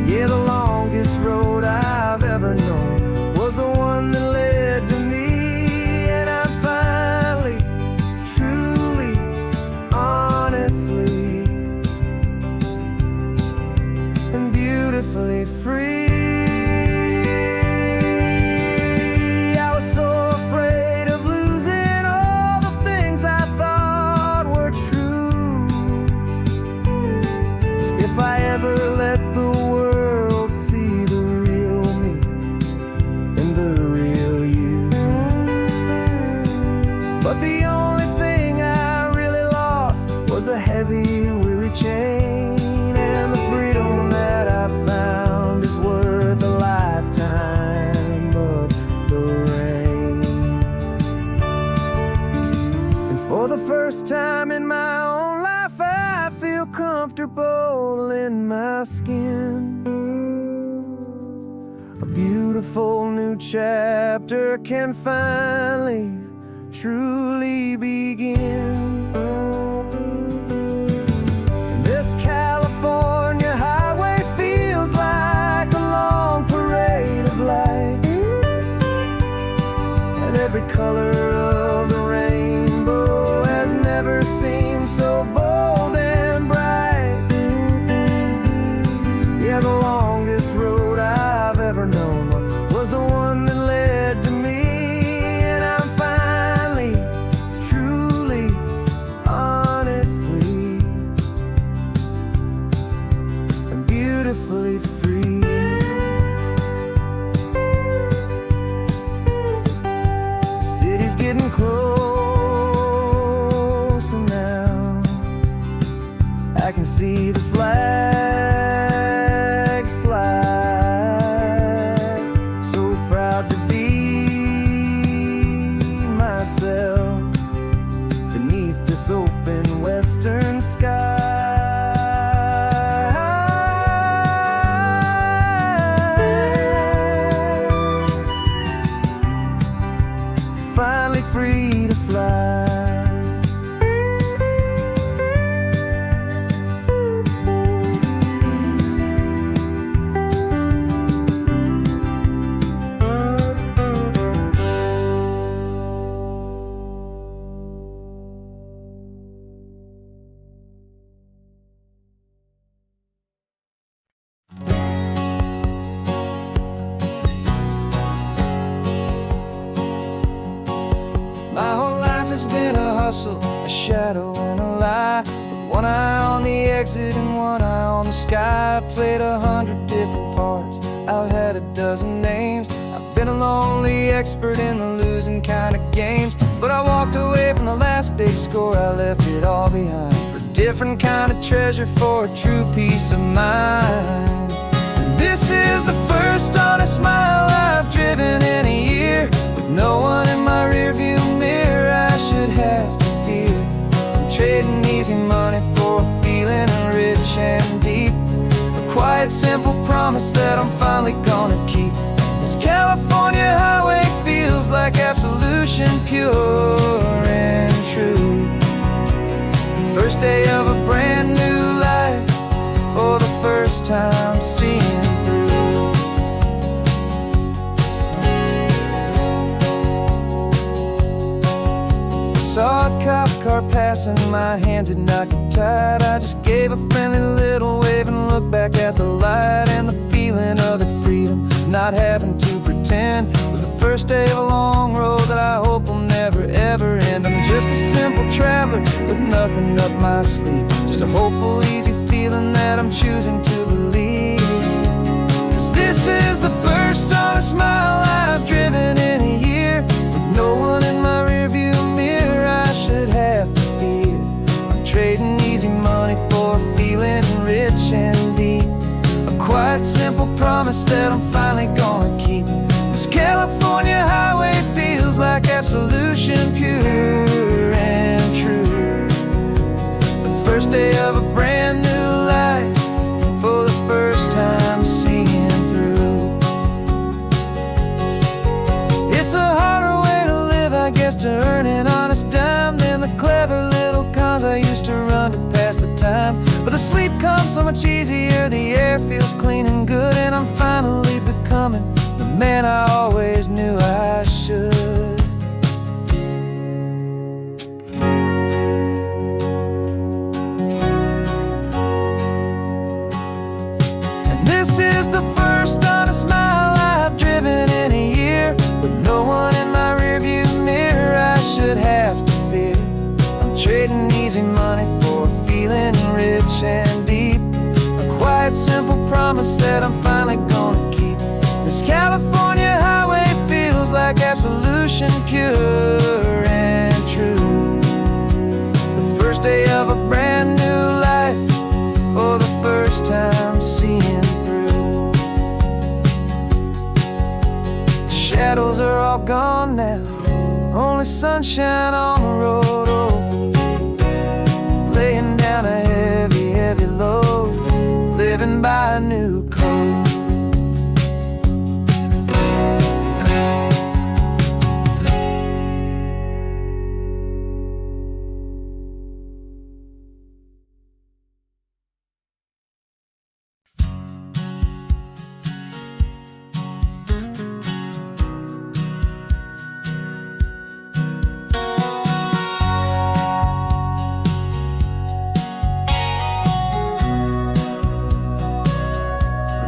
Yeah, the longest road I've ever known was the one that led to me, and I'm finally, truly, honestly, and beautifully free. I was so afraid of losing all the things I thought were true. If I ever let the world see the real me and the real you. But the only thing I really lost was a heavy, weary chain, and the freedom that I found is worth a lifetime of the rain. And for the first time in my own life, I feel comfortable in my skin. A beautiful new chapter can finally, truly begin. And this California highway feels like a long parade of light, and every color of the rainbow has never seemed so bold and bright. Yeah, the longest road I've ever known was the one that led to me, and I'm finally, truly, honestly, and beautifully free. The city's getting closer now. I can see the flags fly. So proud to be myself beneath this open western sky. Finally free to fly. My whole life has been a hustle, a shadow and a lie, with one eye on the exit and one eye on the sky. I played 100 different parts, I've had a dozen names. I've been a lonely expert in the losing kind of games, but I walked away from the last big score, I left it all behind for a different kind of treasure, for a true peace of mind. And this is the first honest mile I've driven in a year, with no one in my rearview mirror I should have to fear. I'm trading easy money for a feeling rich and deep, a quiet, simple promise that I'm finally gonna keep. This California highway feels like absolution, pure and true. The first day of a brand new life, for the first first time seeing through. Saw a cop car passing, my hands had not got tied. I just gave a friendly little wave and looked back at the light. And the feeling of that freedom, not having to pretend, was the first day of a long road that I hope will never ever end. I'm just a simple traveler with nothing up my sleeve, just a hopeful, easy feeling that I'm choosing to believe. 'Cause this is the first honest mile I've driven in a year, with no one in my rearview mirror I should have to fear. I'm trading easy money for feeling rich and deep, a quiet, simple promise that I'm finally gonna keep. This California highway feels like absolution, pure and true. The first day of a brand new life, for the first time seeing through. It's a harder way to live, I guess, to earn an honest dime than the clever little cons I used to run to pass the time. But the sleep comes so much easier, the air feels clean and good, and I'm finally becoming the man I always knew I should. And this is the first honest mile I've driven in a year, with no one in my rearview mirror I should have to fear. I'm trading easy money for feeling rich and deep, a quiet, simple promise that I'm finally gonna keep. This California highway feels like absolution, pure and true. The first day of a brand new life, for the first time seeing through. The shadows are all gone now, only sunshine on the road. Oh, laying down a heavy, heavy load, living by a new code.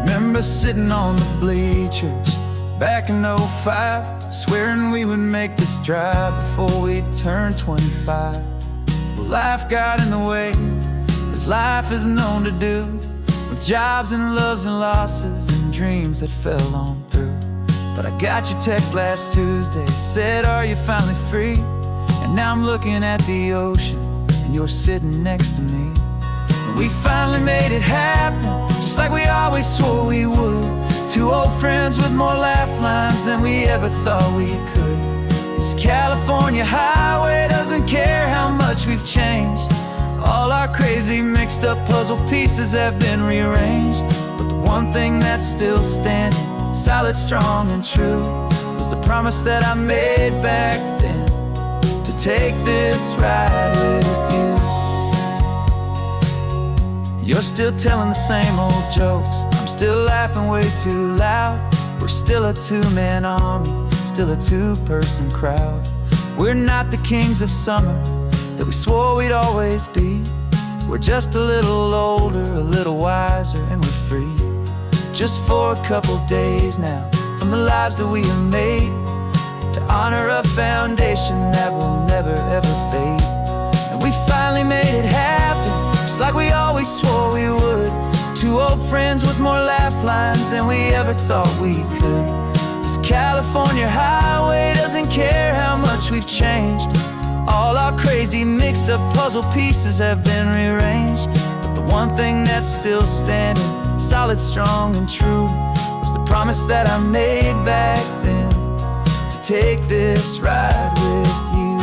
Remember sitting on the bleachers back in '05, swearing we would make this drive before we turned 25. But life got in the way, as life is known to do, with jobs and loves and losses and dreams that fell on through. But I got your text last Tuesday, said, are you finally free? And now I'm looking at the ocean, and you're sitting next to me. We finally made it happen, just like we always swore we would. Two old friends with more laugh lines than we ever thought we could. This California highway doesn't care how much we've changed. All our crazy mixed up puzzle pieces have been rearranged. But the one thing that's still standing, solid, strong and true, was the promise that I made back then, to take this ride with you. You're still telling the same old jokes, I'm still laughing way too loud. We're still a two-man army, still a two-person crowd. We're not the kings of summer that we swore we'd always be. We're just a little older, a little wiser, and we're free. Just for a couple days now, from the lives that we have made, to honor a foundation that will never ever fade. And we finally made it happen, just like we always swore we would. Two old friends with more laugh lines than we ever thought we could. This California highway doesn't care how much we've changed. All our crazy mixed up puzzle pieces have been rearranged. But the one thing that's still standing, solid, strong and true, was the promise that I made back then, to take this ride with you.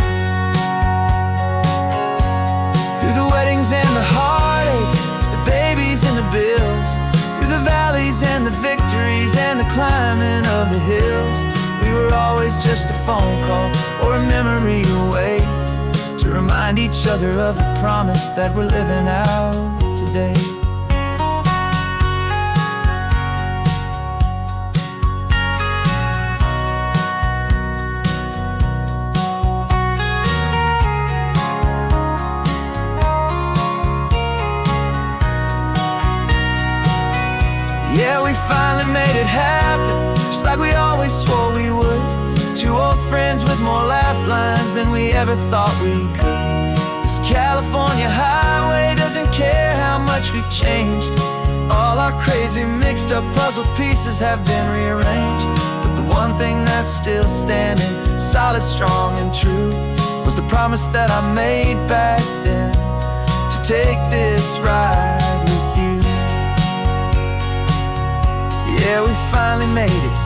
Through the weddings and the heartaches, the babies and the bills, through the valleys and the victories and the climbing of the hills, we were always just a phone call or a memory away, to remind each other of the promise that we're living out today. we swore we would. Two old friends with more laugh lines than we ever thought we could. This California highway doesn't care how much we've changed. All our crazy mixed up puzzle pieces have been rearranged. But the one thing that's still standing, solid, strong and true, was the promise that I made back then, to take this ride with you. Yeah, we finally made it,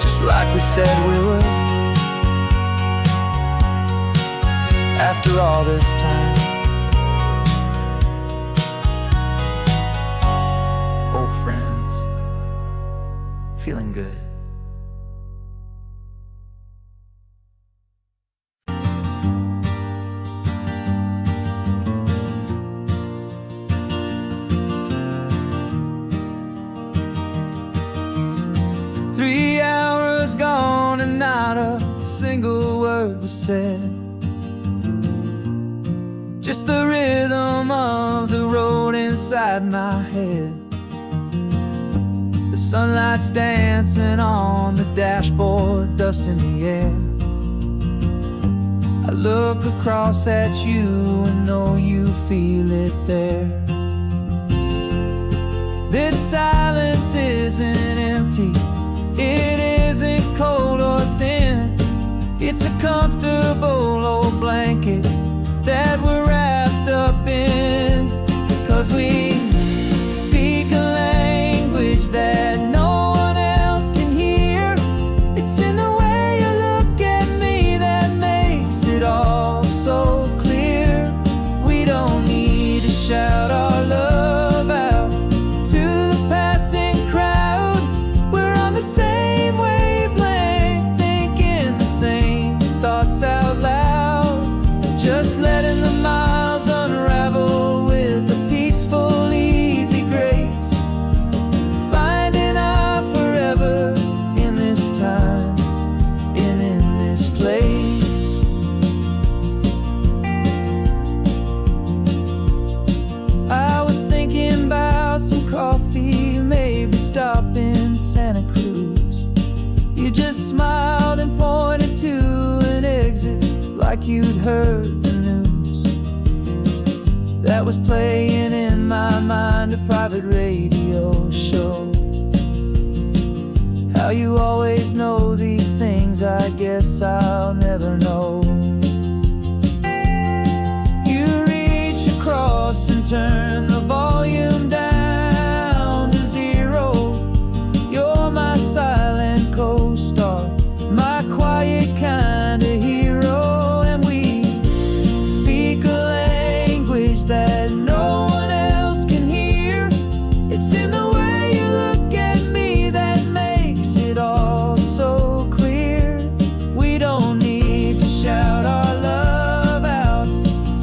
just like we said we would. After all this time, old friends, feeling good. Three hours gone and not a single word was said. Just the rhythm of the road inside my head. The sunlight's dancing on the dashboard, dust in the air. I look across at you and know you feel it there. This silence isn't empty, it isn't cold or thin. It's a comfortable old blanket that we're wrapped up in. 'Cause we speak a language that no one else can hear. It's in the way you look at me that makes it all so clear. We don't need to shout our love out to the passing crowd. We're on the same wavelength, thinking the same thoughts out loud. Just letting the miles unravel with a peaceful, easy grace. Finding our forever in this time and in this place. I was thinking about some coffee, maybe stop in Santa Cruz. You just smiled and pointed to an exit like you'd heard the news. That was playing in my mind, a private radio show. How you always know these things, I guess I'll never know. You reach across and turn the volume down to zero. You're my silent co-star, my quiet kind of hero. That no one else can hear. It's in the way you look at me that makes it all so clear. We don't need to shout our love out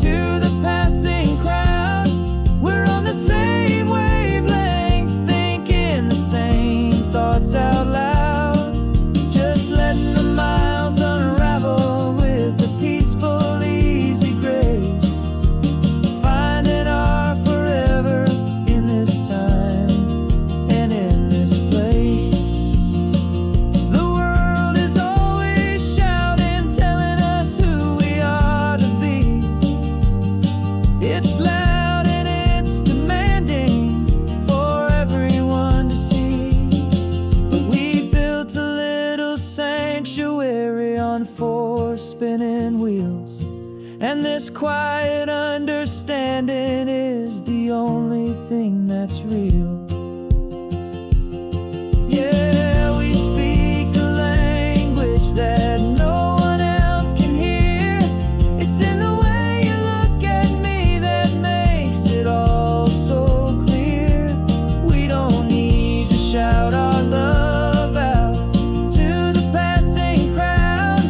to the passing crowd. We're on the same wavelength, thinking the same thoughts out loud. Just letting the miles unravel with a peaceful, easy grace. Spinning wheels, and this quiet understanding is the only thing that's real. Yeah, we speak a language that no one else can hear. It's in the way you look at me that makes it all so clear. We don't need to shout our love out to the passing crowd.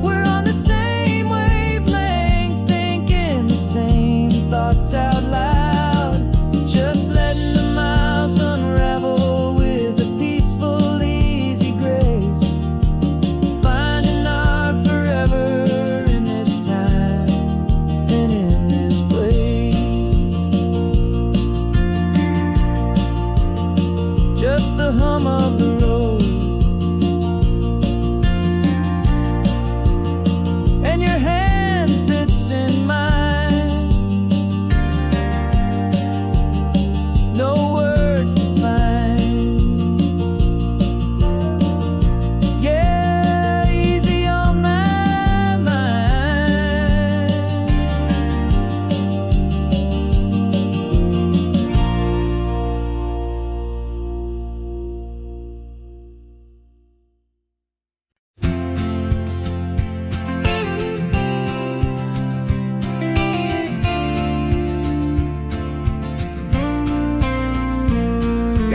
We're on the same wavelength, thinking the same thoughts out loud. Just letting the miles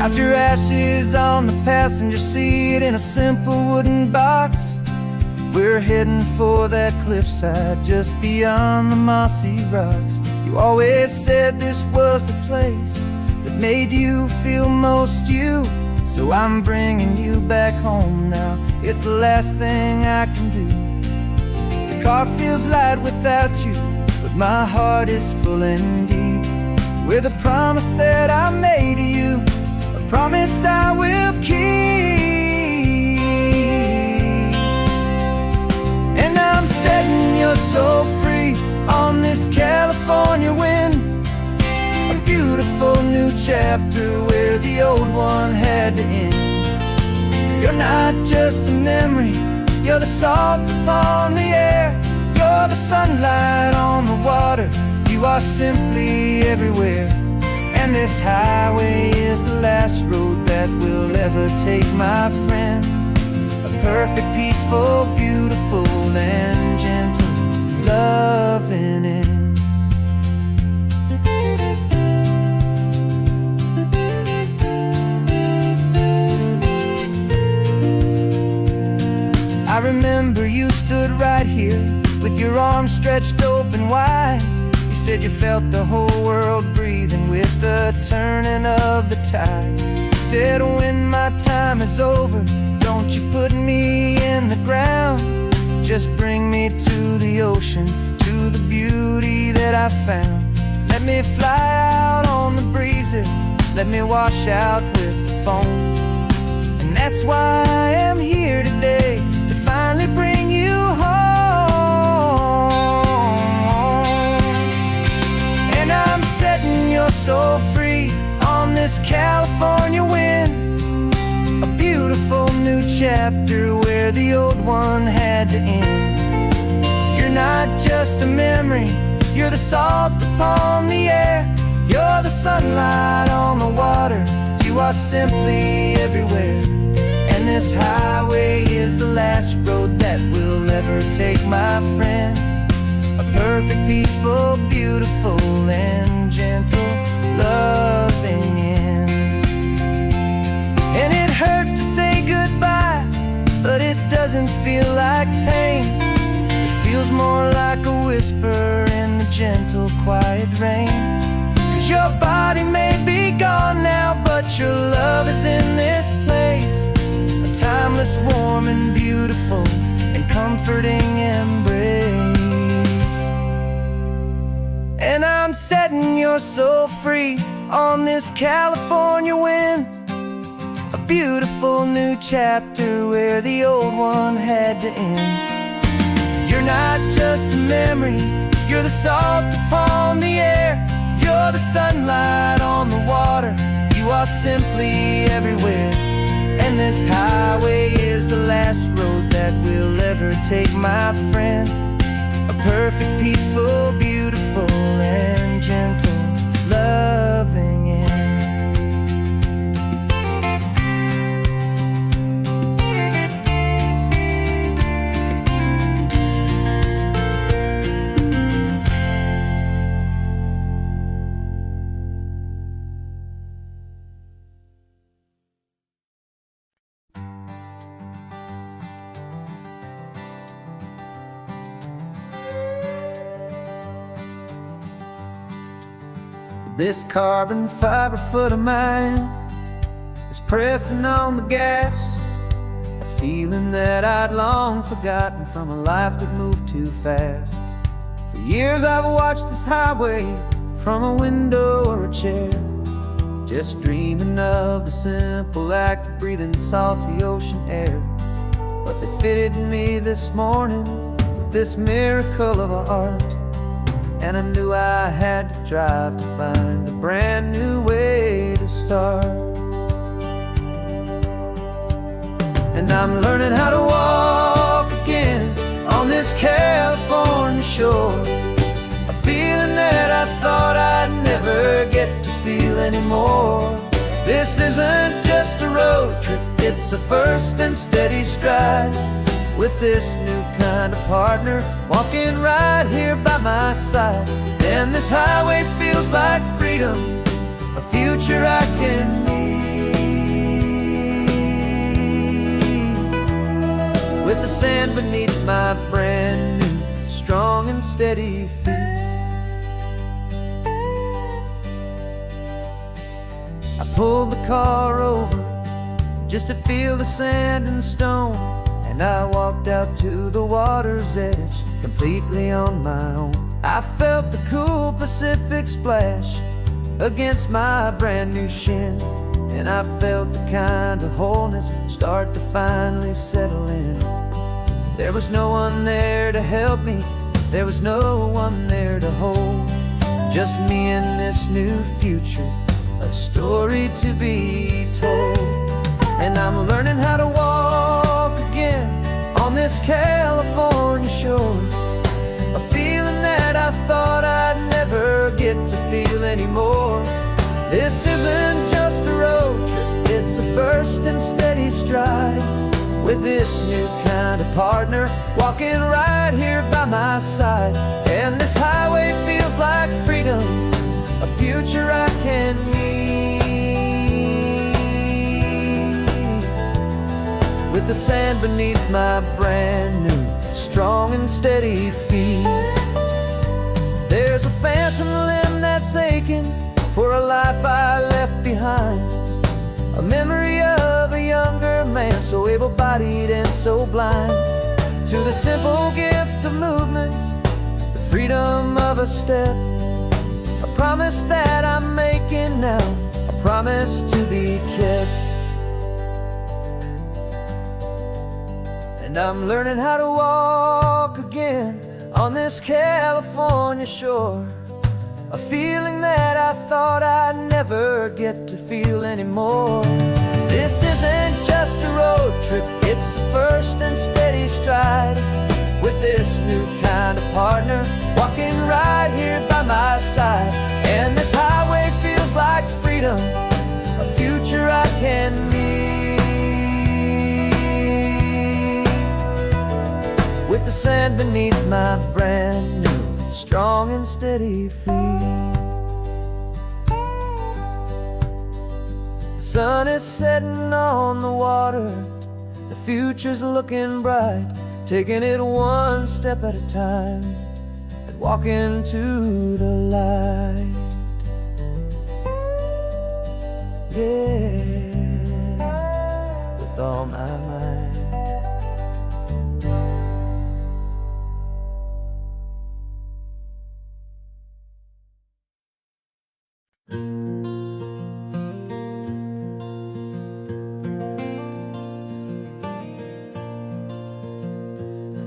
Left your ashes on the passenger seat in a simple wooden box. We're heading for that cliffside just beyond the mossy rocks. You always said this was the place that made you feel most you. So I'm bringing you back home now. It's the last thing I can do. The car feels light without you, but my heart is full and deep with a promise that I made to you, a promise I will keep. And I'm setting your soul free on this California wind, a beautiful new chapter where the old one had to end. You're not just a memory, you're the salt upon the air, you're the sunlight on the water, you are simply everywhere. And this highway is the last road that we'll ever take, my friend. A perfect, peaceful, beautiful, and gentle loving end. I remember you stood right here with your arms stretched open wide. You said you felt the whole world breathing with the turning of the tide. You said when my time is over, don't you put me in the ground, just bring me to the ocean, to the beauty that I found. Let me fly out on the breezes, let me wash out with the foam. And that's why I am here today, to finally bring you home. And I'm setting your soul free on this California wind, a beautiful new chapter where the old one had to end. You're not just a memory, you're the salt upon the air, you're the sunlight on the water, you are simply everywhere. And this highway is the last road that we'll ever take, my friend. A perfect, peaceful, beautiful, and gentle loving end. And it hurts to say goodbye, but it doesn't feel like pain. It feels more like a whisper in the gentle, quiet rain. 'Cause your body may be gone now, but your love is in this place, a timeless, warm, and beautiful, and comforting embrace. And I'm setting your soul free on this California wind, a beautiful new chapter where the old one had to end. You're not just a memory, you're the salt upon the air, you're the sunlight on the water, you are simply everywhere. And this highway is the last road that we'll ever take, my friend. A perfect, peaceful, beautiful, and gentle loving end. This carbon fiber foot of mine is pressing on the gas, a feeling that I'd long forgotten from a life that moved too fast. For years I've watched this highway from a window or a chair, just dreaming of the simple act of breathing salty ocean air. But they fitted me this morning with this miracle of art, and I knew I had to drive to find a brand new way to start. And I'm learning how to walk again on this California shore, a feeling that I thought I'd never get to feel anymore. This isn't just a road trip, it's a first and steady stride, with this new kind of partner walking right here by my side. And this highway feels like freedom, a future I can need. with the sand beneath my brand new, strong and steady feet. I pulled the car over just to feel the sand and stone, and I walked out to the water's edge completely on my own. I felt the cool Pacific splash against my brand new shin, and I felt the kind of wholeness start to finally settle in. There was no one there to help me, there was no one there to hold, just me and this new future, a story to be told. And I'm learning how to walk again on this California shore, a feeling that I thought I'd never get to feel anymore. This isn't just a road trip, it's a first and steady stride, with this new kind of partner walking right here by my side. And this highway feels like freedom, a future I can meet, with the sand beneath my brand new, strong and steady feet. There's a phantom limb that's aching for a life I left behind, a memory of a younger man, so able-bodied and so blind, to the simple gift of movement, the freedom of a step, a promise that I'm making now, a promise to be kept. And I'm learning how to walk again on this California shore, a feeling that I thought I'd never get to feel anymore. This isn't just a road trip, it's a first and steady stride, with this new kind of partner walking right here by my side. And this highway feels like freedom, a future I can meet, with the sand beneath my brand new, strong and steady feet. The sun is setting on the water, the future's looking bright, taking it one step at a time and walking to the light. Yeah, with all my might.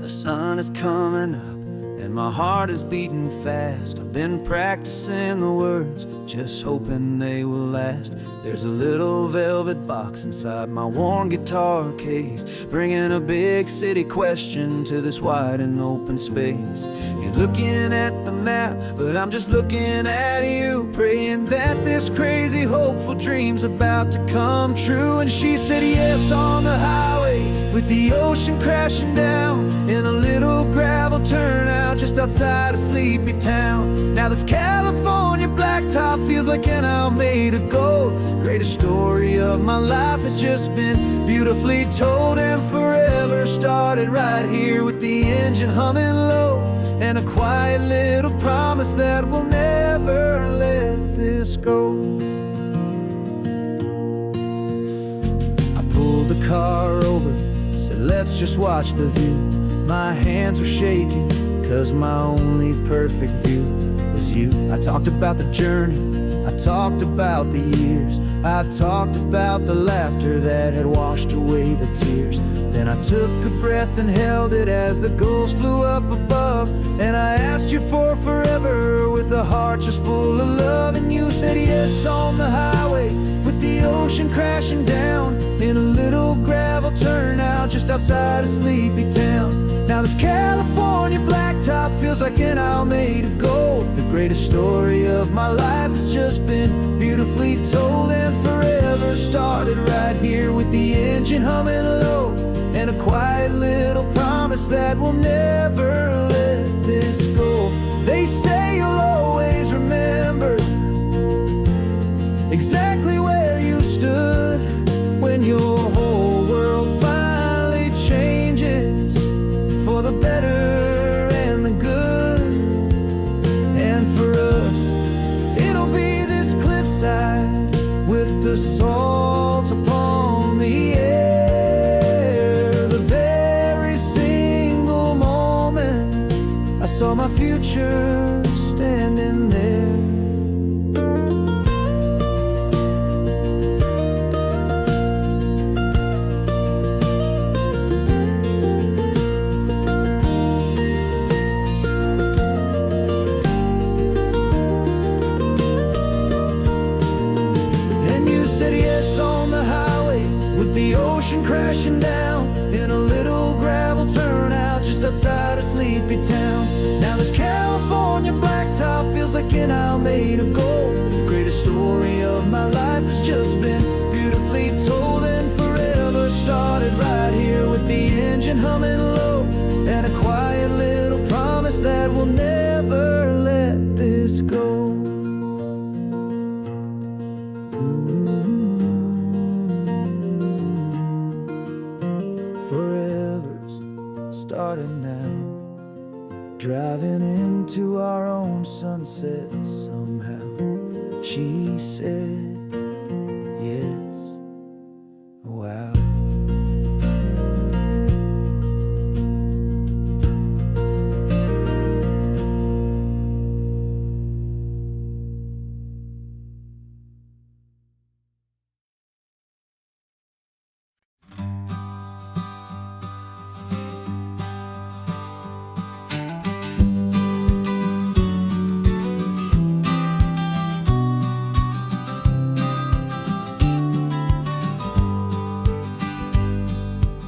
The sun is coming up and my heart is beating fast. I've been practicing the words, just hoping they will last. There's a little velvet box inside my worn guitar case, bringing a big city question to this wide and open space. You're looking at the map, but I'm just looking at you, praying that this crazy hopeful dream's about to come true. And she said yes on the highway, with the ocean crashing down, in a little gravel turnout just outside a sleepy town. Now this California blacktop feels like an owl made of gold. Greatest story of my life has just been beautifully told, and forever started right here with the engine humming low, and a quiet little promise that we'll never let this go. I pulled the car over, said let's just watch the view. My hands were shaking, cause my only perfect view was you. I talked about the journey, I talked about the years, I talked about the laughter that had washed away the tears. Then I took a breath and held it as the gulls flew up above, and I asked you for forever with a heart just full of love. And you said yes on the highway, with the ocean crashing down, in a little gravel turnout just outside a sleepy town. Now this California blacktop feels like an owl made of gold. The greatest story of my life has just been beautifully told, and forever started right here with the engine humming low, and a quiet little promise that we'll never let this go. They say you'll always remember exactly where you stood when your whole world finally changes. saw my future standing there. Said yes on the highway with the ocean crashing down in a little gravel turnout just outside a sleepy town. Now this California blacktop feels like an isle made of gold. The greatest story of my life has just been beautifully told, and forever started right here with the engine humming low and a quiet little promise that we'll never let this go. Forever's starting now, driving into our own sunset somehow. She said yes, wow.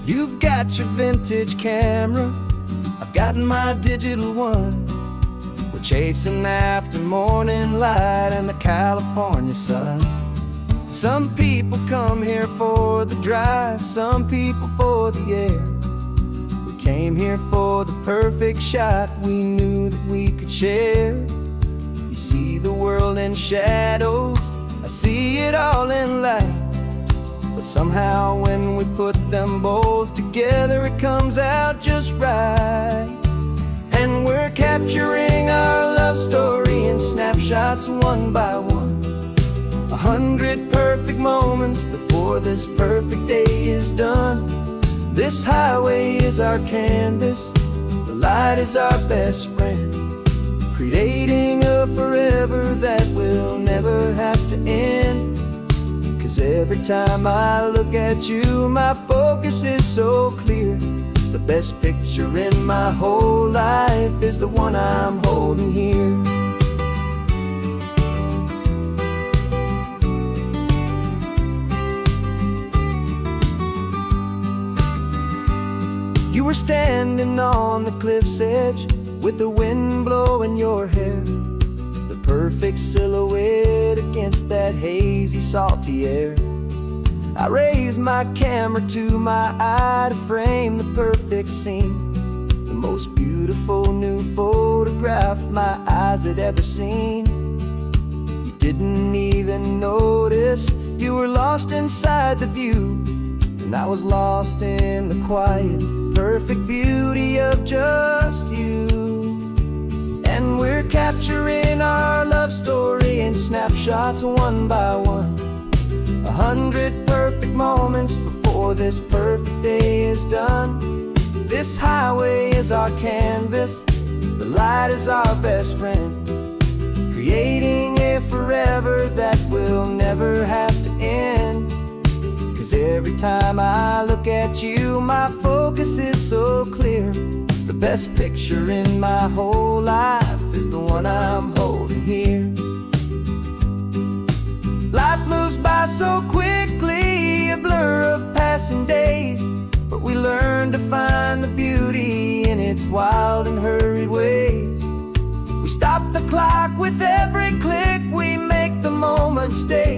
You've got your vintage camera, I've got my digital one. We're chasing after morning light and the California sun. Some people come here for the drive, some people for the air. We came here for the perfect shot we knew that we could share. You see the world in shadows, I see it all in light. But somehow when we put them both together, it comes out just right. And we're capturing our love story in snapshots one by one. 100 perfect moments before this perfect day is done. This highway is our canvas, the light is our best friend, creating a forever that will never have to end. 'Cause every time I look at you, my focus is so clear. The best picture in my whole life is the one I'm holding here. You were standing on the cliff's edge with the wind blowing your hair, the perfect silhouette against that hazy, salty air. I raised my camera to my eye to frame the perfect scene, the most beautiful new photograph my eyes had ever seen. You didn't even notice, you were lost inside the view, and I was lost in the quiet, perfect beauty of just you. And we're capturing our love story in snapshots one by one. 100 perfect moments before this perfect day is done. This highway is our canvas, the light is our best friend, creating a forever that will never have to end. 'Cause every time I look at you, my focus is so clear. The best picture in my whole life is the one I'm holding here. Life moves by so quickly, a blur of passing days, but we learn to find the beauty in its wild and hurried ways. We stop the clock with every click, we make the moment stay,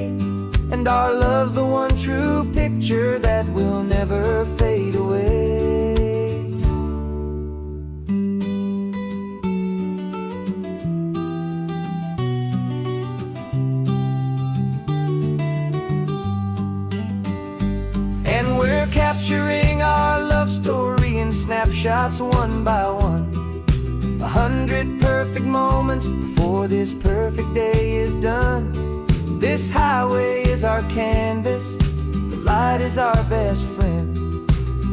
and our love's the one true picture that will never fade away. And we're capturing our love story in snapshots one by one. 100 perfect moments before this perfect day is done. This highway is our canvas, the light is our best friend,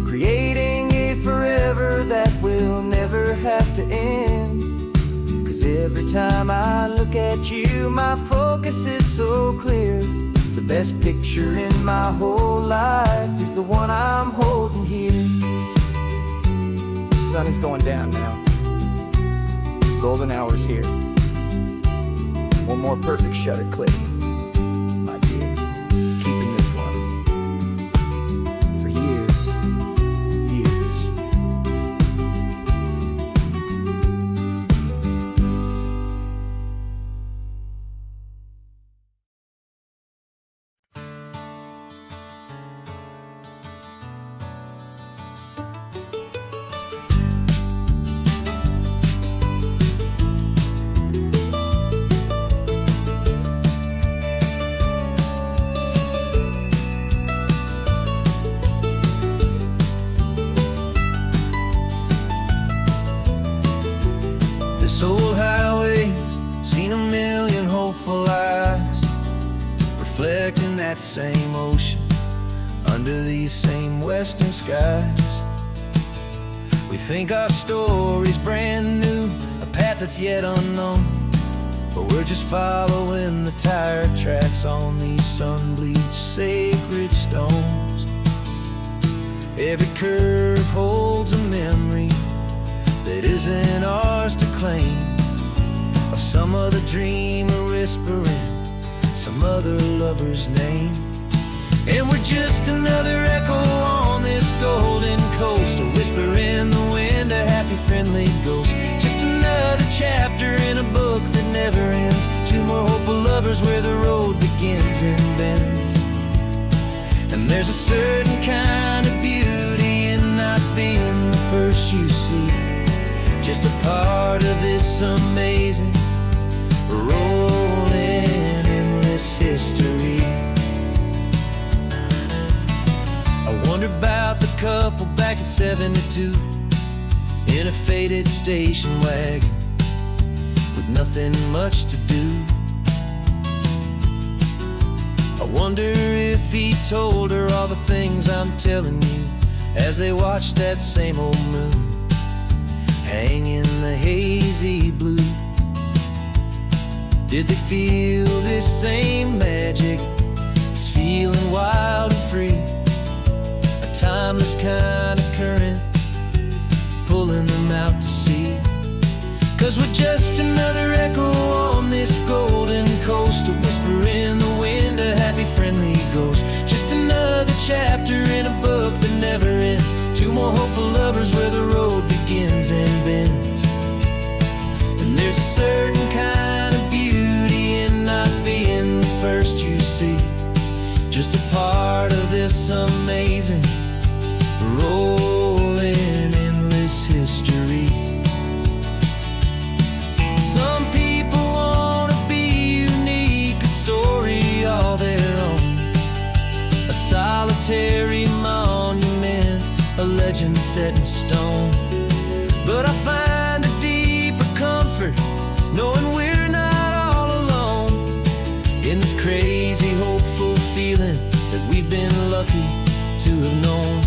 creating a forever that will never have to end. Every time I look at you, my focus is so clear. The best picture in my whole life is the one I'm holding here. The sun is going down now. Golden hour's here. One more perfect shutter click, my dear. Keeping this one for years, years. This old highway's seen a million hopeful eyes, reflecting that same ocean under these same western skies. We think our story's brand new, a path that's yet unknown, but we're just following the tire tracks on these sun-bleached sacred stones. Every curve holds a memory that isn't ours to claim, of some other dreamer whispering some other lover's name. And we're just another echo on this golden coast, a whisper in the wind, a happy friendly ghost. Just another chapter in a book that never ends, two more hopeful lovers where the road begins and bends. And there's a certain kind of beauty in not being the first you see, just a part of this amazing, rolling, endless history. I wonder about the couple back in '72 in a faded station wagon with nothing much to do. I wonder if he told her all the things I'm telling you as they watched that same old moon hang in the hazy blue. Did they feel this same magic, this feeling wild and free, a timeless kind of current pulling them out to sea? 'Cause we're just another echo on this golden coast, a whisper in the wind, a happy friendly ghost. Just another chapter in a book that never ends, two more hopeful lovers where the road begins and bends. And there's a certain kind of beauty in not being the first you see, just a part of this amazing, rolling, endless history. Some people wanna be unique, a story all their own, a solitary monument, a legend set in stone. But I find a deeper comfort knowing we're not all alone in this crazy, hopeful feeling that we've been lucky to have known.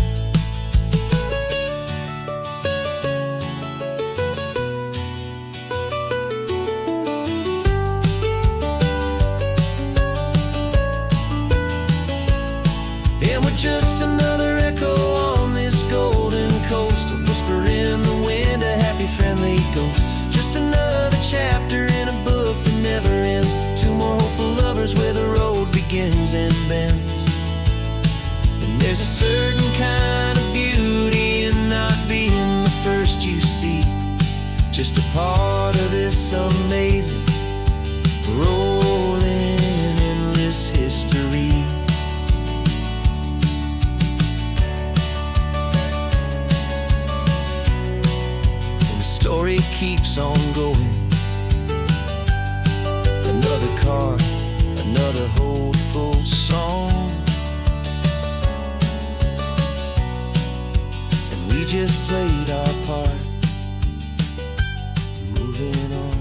And we're just another echo on this golden coast, a whisper in the wind, a happy friendly ghost. Just another chapter in a book that never ends, two more hopeful lovers where the road begins and bends. And there's a certain kind of beauty in not being the first you see, just a part of this amazing, rolling, endless history. Story keeps on going. Another car, another hopeful song, and we just played our part, moving on.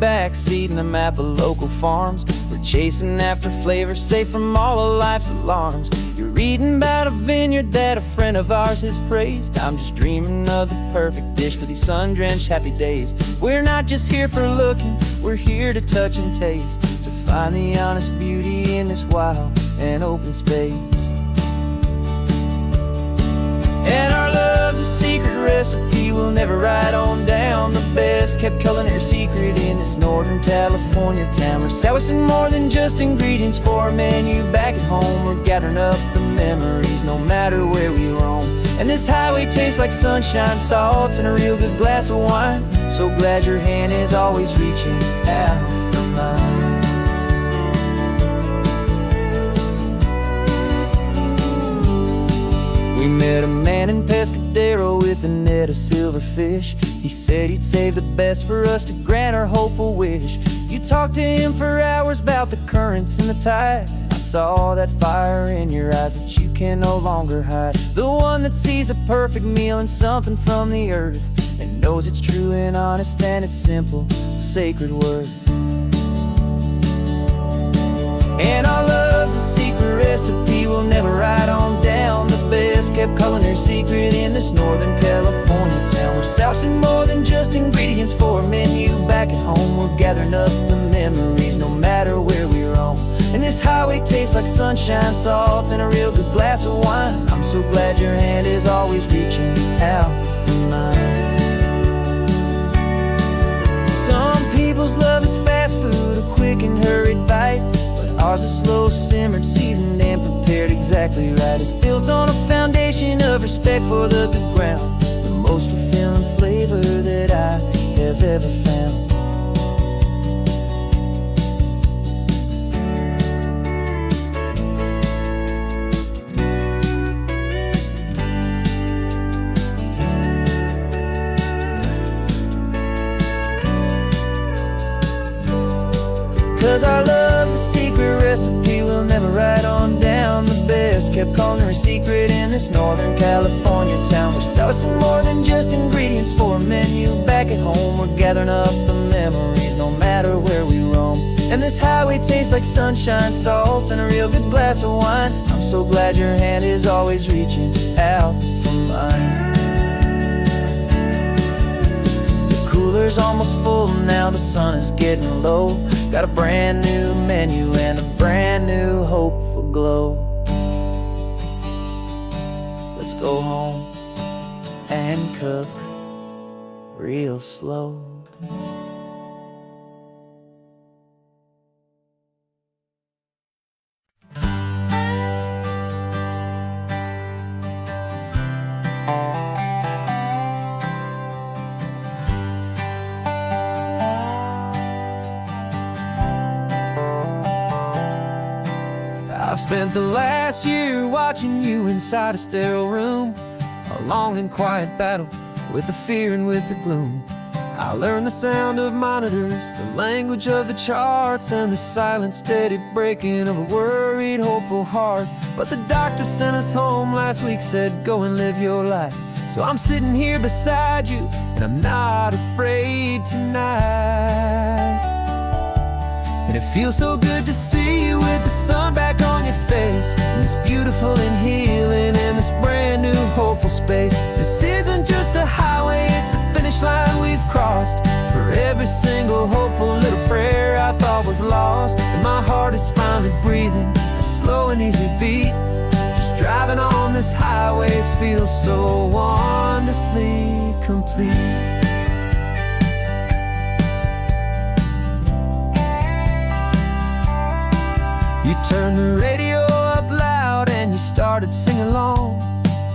backseat in a map of local farms. We're chasing after flavor safe from all of life's alarms. You're reading about a vineyard that a friend of ours has praised. I'm just dreaming of the perfect dish for these sun-drenched happy days. We're not just here for looking, we're here to touch and taste, to find the honest beauty in this wild and open space. And our love's a secret recipe we'll never write on down. The best kept culinary secret in this Northern California town. We're sourcing more than just ingredients for a menu back at home. We're gathering up the memories no matter where we roam. And this highway tastes like sunshine, salt, and a real good glass of wine. So glad your hand is always reaching out for mine. We met a man in Pescadero with a net of silverfish. He said he'd save the best for us to grant our hopeful wish. You talked to him for hours about the currents and the tide. I saw that fire in your eyes that you can no longer hide. The one that sees a perfect meal in something from the earth, and knows it's true and honest and it's simple, sacred worth. And our love's a secret recipe we'll never write on down. The best kept culinary secret in this Northern California town. We're sourcing more than just ingredients for a menu back at home. We're gathering up the memories no matter where we roam. And this highway tastes like sunshine, salt, and a real good glass of wine. I'm so glad your hand is always reaching out for mine. Some people's love is fast food, a quick and hurried bite. Ours is slow simmered, seasoned and prepared exactly right. It's built on a foundation of respect for the good ground, the most fulfilling flavor that I have ever found. 'Cause our love's a secret recipe we'll never write on down. The best kept culinary secret in this Northern California town. We're sourcing more than just ingredients for a menu back at home. We're gathering up the memories no matter where we roam. And this highway tastes like sunshine, salt, and a real good glass of wine. I'm so glad your hand is always reaching out for mine. The cooler's almost full now, the sun is getting low. Got a brand new menu and a brand new hopeful glow. Let's go home and cook real slow. I've spent the last year watching you inside a sterile room, a long and quiet battle with the fear and with the gloom. I learned the sound of monitors, the language of the charts, and the silent steady breaking of a worried hopeful heart. But the doctor sent us home last week, said go and live your life. So I'm sitting here beside you and I'm not afraid tonight. And it feels so good to see you with the sun back on your face, and this beautiful and healing in this brand new hopeful space. This isn't just a highway, it's a finish line we've crossed. For every single hopeful little prayer I thought was lost, and my heart is finally breathing a slow and easy beat. Just driving on this highway feels so wonderfully complete. You turned the radio up loud and you started singing along,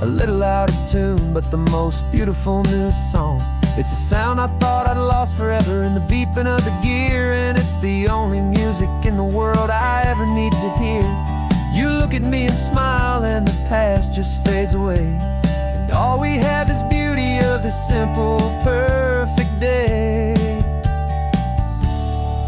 a little out of tune, but the most beautiful new song. It's a sound I thought I'd lost forever in the beeping of the gear, and it's the only music in the world I ever need to hear. You look at me and smile and the past just fades away, and all we have is beauty of this simple, perfect day.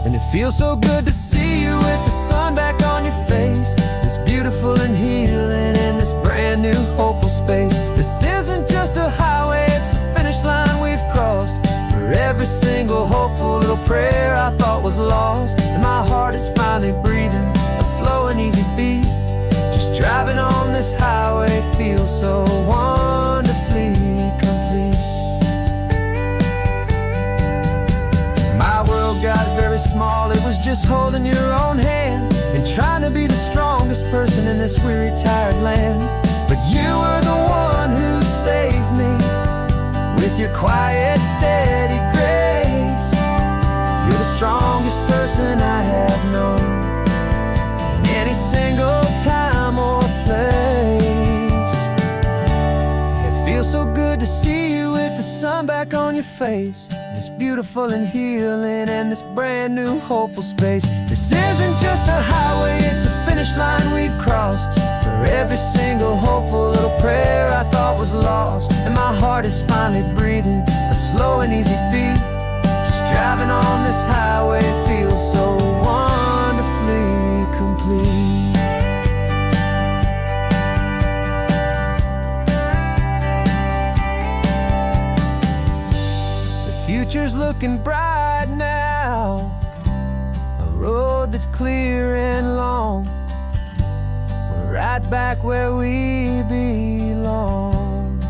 And it feels so good to see you with the sun back on your face, this beautiful and healing in this brand new hopeful space. This isn't just a highway, it's a finish line we've crossed. For every every single hopeful little prayer I thought was lost. And my heart is finally breathing a slow and easy beat. Just driving on this highway feels so wonderfully complete. My world got very small, it was just holding your own hand and trying to be the strongest person in this weary, tired land. But you were the one who saved me with your quiet, steady grace. You're the strongest person I have known in any single time or place. It feels so good to see you with the sun back on your face. It's beautiful and healing and this brand new hopeful space. This isn't just a highway, it's a finish line we've crossed. For every single hopeful little prayer I thought was lost. And my heart is finally breathing a slow and easy beat. Just driving on this highway feels so wonderfully complete. Future's looking bright now, a road that's clear and long. We're right back where we belong,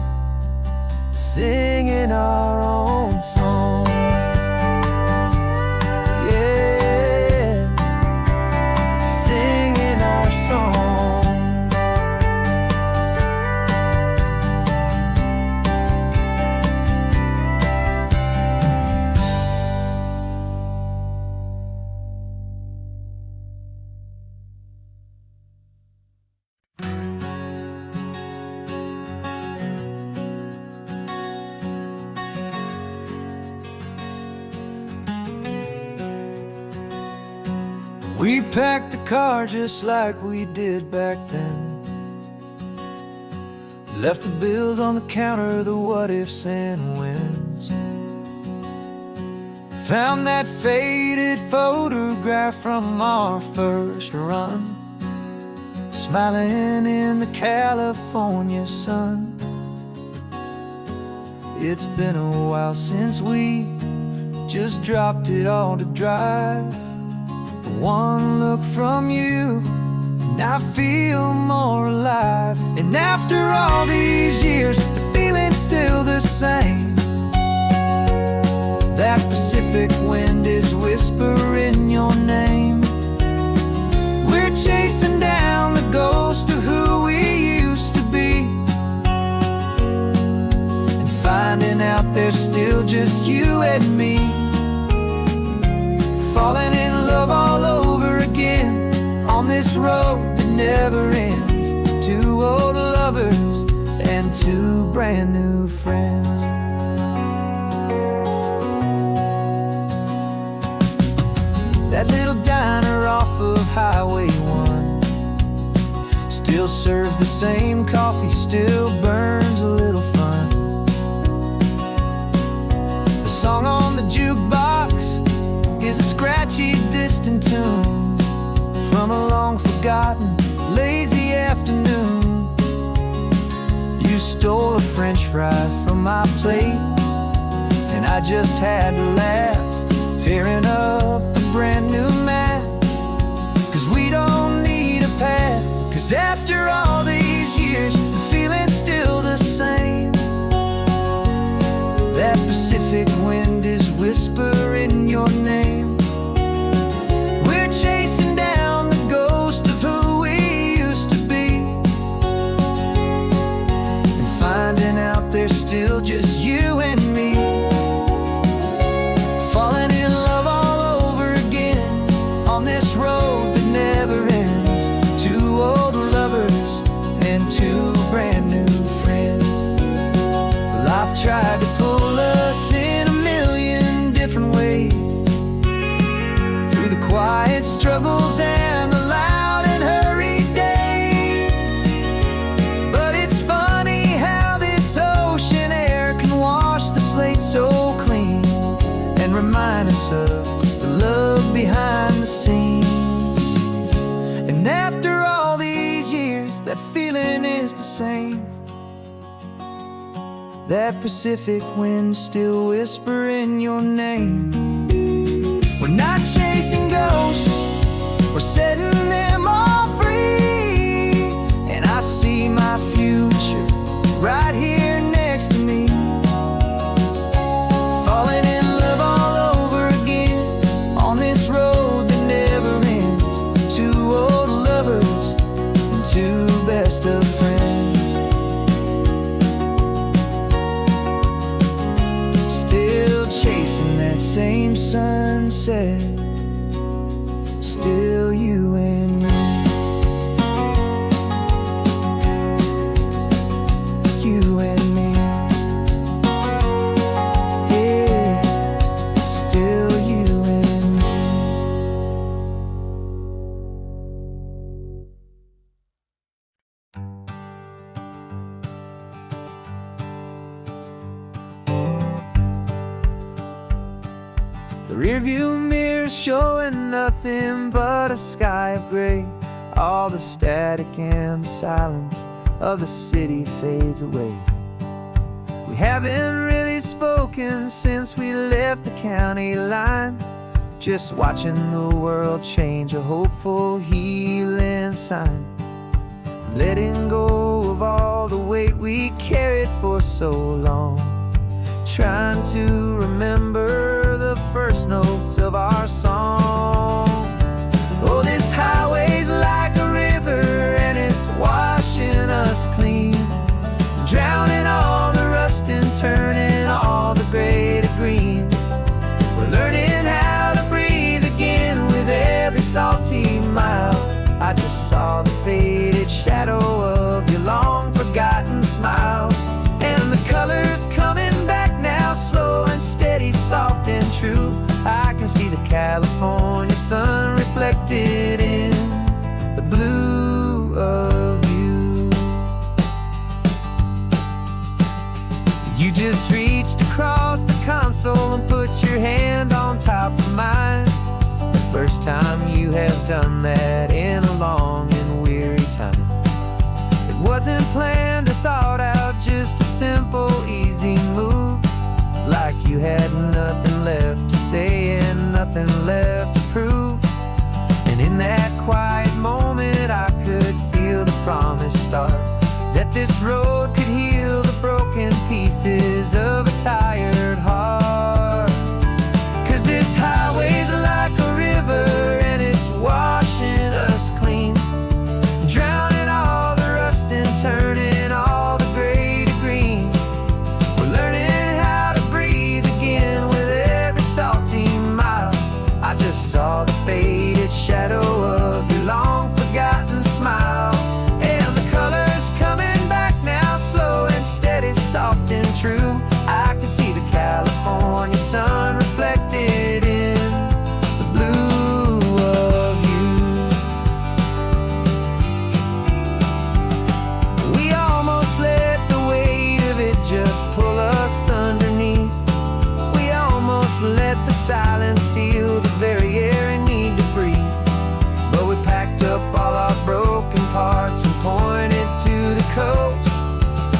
singing our own song. Yeah, singing our song. We packed the car just like we did back then. Left the bills on the counter, the what-ifs and whens. Found that faded photograph from our first run, smiling in the California sun. It's been a while since we just dropped it all to drive. One look from you, and I feel more alive. And after all these years, the feeling's still the same. That Pacific wind is whispering your name. We're chasing down the ghost of who we used to be, and finding out there's still just you and me. Falling in love all over again on this road that never ends. Two old lovers and two brand new friends. That little diner off of Highway 1 still serves the same coffee, still burns a little fun. The song on the jukebox is a scratchy, distant tune from a long-forgotten, lazy afternoon. You stole a French fry from my plate, and I just had to laugh, tearing up a brand new map. 'Cause we don't need a path, 'cause after all these years, the feeling's still the same. That Pacific wind is whispering your name. We're chasing down the ghost of who we used to be, and finding out there's still just you and me. Falling in love all over again on this road that never ends. Two old lovers and two brand new friends. Life tried to pull us in a million different ways, through the quiet struggles and the loud and hurried days. But it's funny how this ocean air can wash the slate so clean and remind us of the love behind the scenes. And after all these years, that feeling is the same. that Pacific wind still whispering your name. We're not chasing ghosts, we're setting them all free. And I see my future right here next to me, falling in love all over again on this road that never ends. Two old lovers and two best of friends, still chasing that same sunset, still you and me. You and me, yeah, still you and me. The rearview mirror's showing nothing but a sky of gray. All the static and the silence of the city fades away. We haven't really spoken since we left the county line, just watching the world change, a hopeful healing sign. Letting go of all the weight we carried for so long, trying to remember the first notes of our song. Oh, this highway's like a river and it's washing us clean, drowning all the rust and turning all the gray to green. We're learning how to breathe again with every salty mile. I just saw the faded shadow of your long forgotten smile, and the colors coming back now, slow and steady, soft and true. I can see the California sun reflected in the blue of you. You just reached across the console and put your hand on top of mine. The first time you have done that in a long and weary time. It wasn't planned or thought out, just a simple, easy move. Like you had nothing left to say and nothing left to prove. And in that quiet moment I could feel the promise start, that this road could heal the broken pieces of a tired heart. 'Cause this highway's like a river and it's washing us clean, drowning all the rust and turning all the gray to green. We're learning how to breathe again with every salty mile. I just saw the faded shadow of your long forgotten smile, and the colors coming back now, slow and steady, soft and true. I can see the California sun reflected in the blue of you. We almost let the weight of it just pull us underneath. We almost let the silence steal the very air I need to breathe. But we packed up all our broken parts and pointed to the coast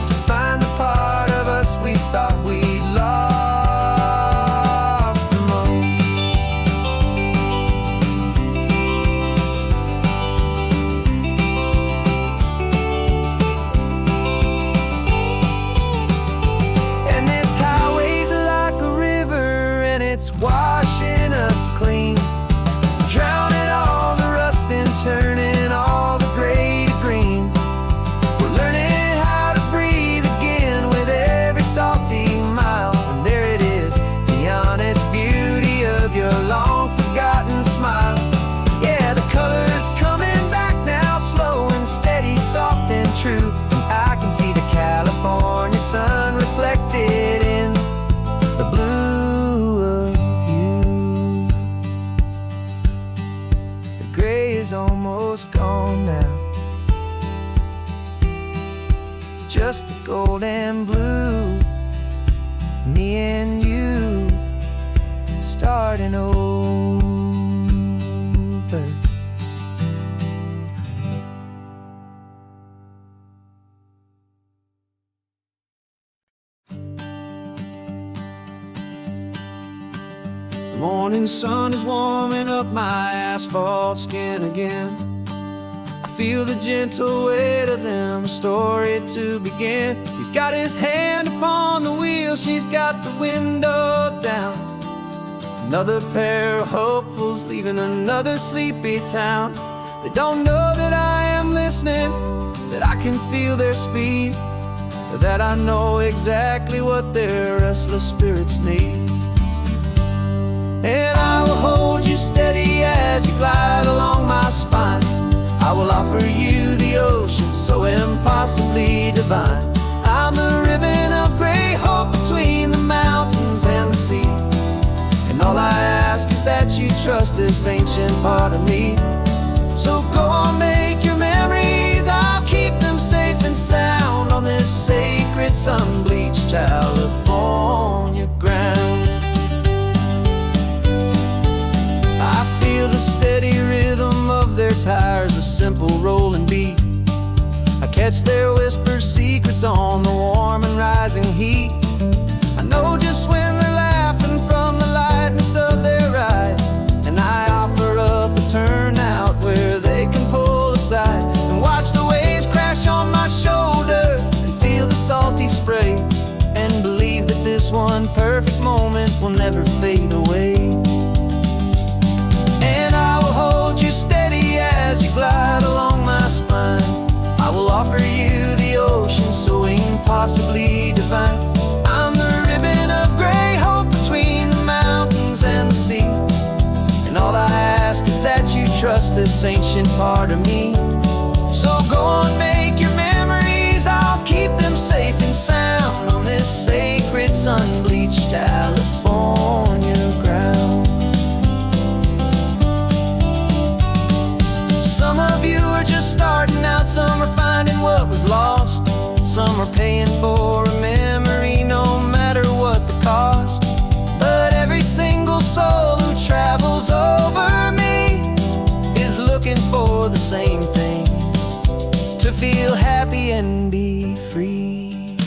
to find the part of us we thought we'd lost the most. And this highway's like a river and it's washing us clean, drowning all the rust and turning all the gray to green. We're learning how to breathe again with every salty mile. And there it is, the honest beauty of your long forgotten smile. Yeah, the colors coming back now, slow and steady, soft and true. I can see the California sun reflected in the blue of you. The gray is almost gone now, just the gold and blue. Me and you starting over. morning sun is warming up my asphalt skin again. I feel the gentle weight of them, story to begin. He's got his hand upon the wheel, she's got the window down. Another pair of hopefuls leaving another sleepy town. They don't know that I am listening, that I can feel their speed, or that I know exactly what their restless spirits need. And I will hold you steady as you glide along my spine. I will offer you the ocean so impossibly divine. I'm the ribbon of gray hope between the mountains and the sea. And all I ask is that you trust this ancient part of me. So go on, make your memories, I'll keep them safe and sound on this sacred sun-bleached California ground. I feel the steady rhythm of their tires, a simple rolling beat. I catch their whispered secrets on the warm and rising heat. I know just when they're laughing from the lightness of their ride, and I offer up a turnout where they can pull aside and watch the waves crash on my shoulder and feel the salty spray, and believe that this one perfect moment will never fade away. And I will hold you steady as you glide along my spine. I will offer you the ocean so impossibly divine. I'm the ribbon of gray hope between the mountains and the sea. And all I ask is that you trust this ancient part of me. So go on, make your memories, I'll keep them safe and sound on this sacred sun-bleached California ground. Some of you are just starting out, some are finding what was lost, some are paying for a memory no matter what the cost. But every single soul who travels over me is looking for the same thing, to feel happy and be free.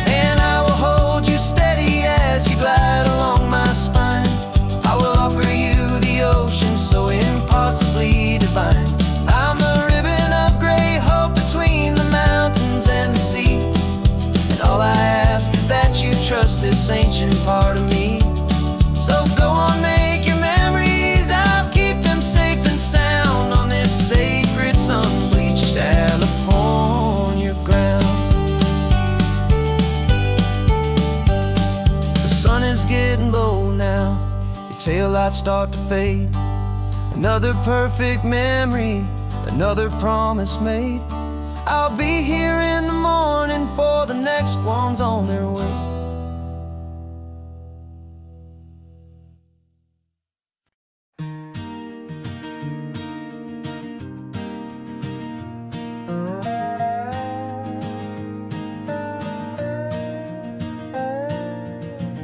And I will hold you steady as you glide along my spine. I will offer you the ocean so impossibly divine. I'm the ribbon of gray hope between the mountains and the sea. And all I ask is that you trust this ancient part of me. So go on, make your memories, I'll keep them safe and sound on this sacred sun-bleached California ground. The sun is getting low now, your taillights start to fade. Another perfect memory, another promise made. I'll be here in the morning for the next ones on their way.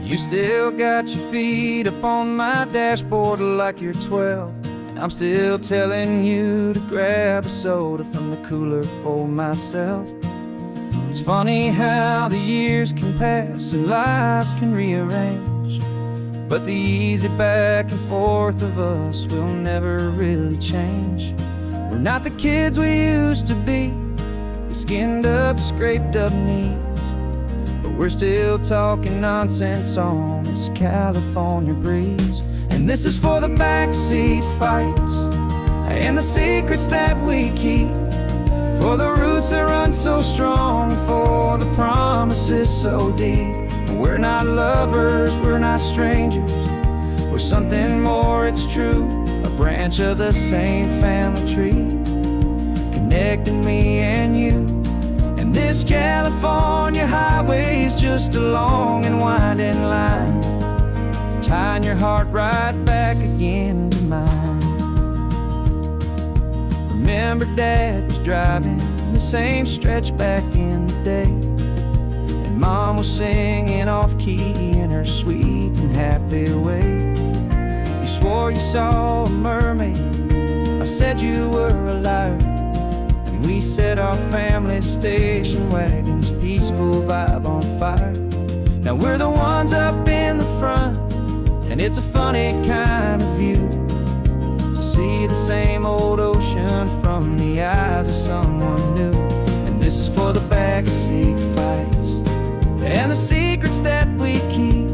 You still got your feet up on my dashboard like you're 12, and I'm still telling you to grab a soda from the cooler for myself. It's funny how the years can pass and lives can rearrange, but the easy back and forth of us will never really change. We're not the kids we used to be, with skinned up, scraped up knees, but we're still talking nonsense on this California breeze. And this is for the backseat fights and the secrets that we keep, for the roots that run so strong, for the promises so deep. We're not lovers, we're not strangers, we're something more, it's true. A branch of the same family tree, connecting me and you. And this California highway is just a long and winding line, tying your heart right back again to mine. Remember Dad was driving the same stretch back in the day, and Mom was singing off-key in her sweet and happy way. You swore you saw a mermaid, I said you were a liar, and We set our family station wagons, peaceful vibe on fire. Now we're the ones up in the front, and it's a funny kind of view to see the same old ocean from the eyes of someone new. And this is for the backseat fights and the secrets that we keep,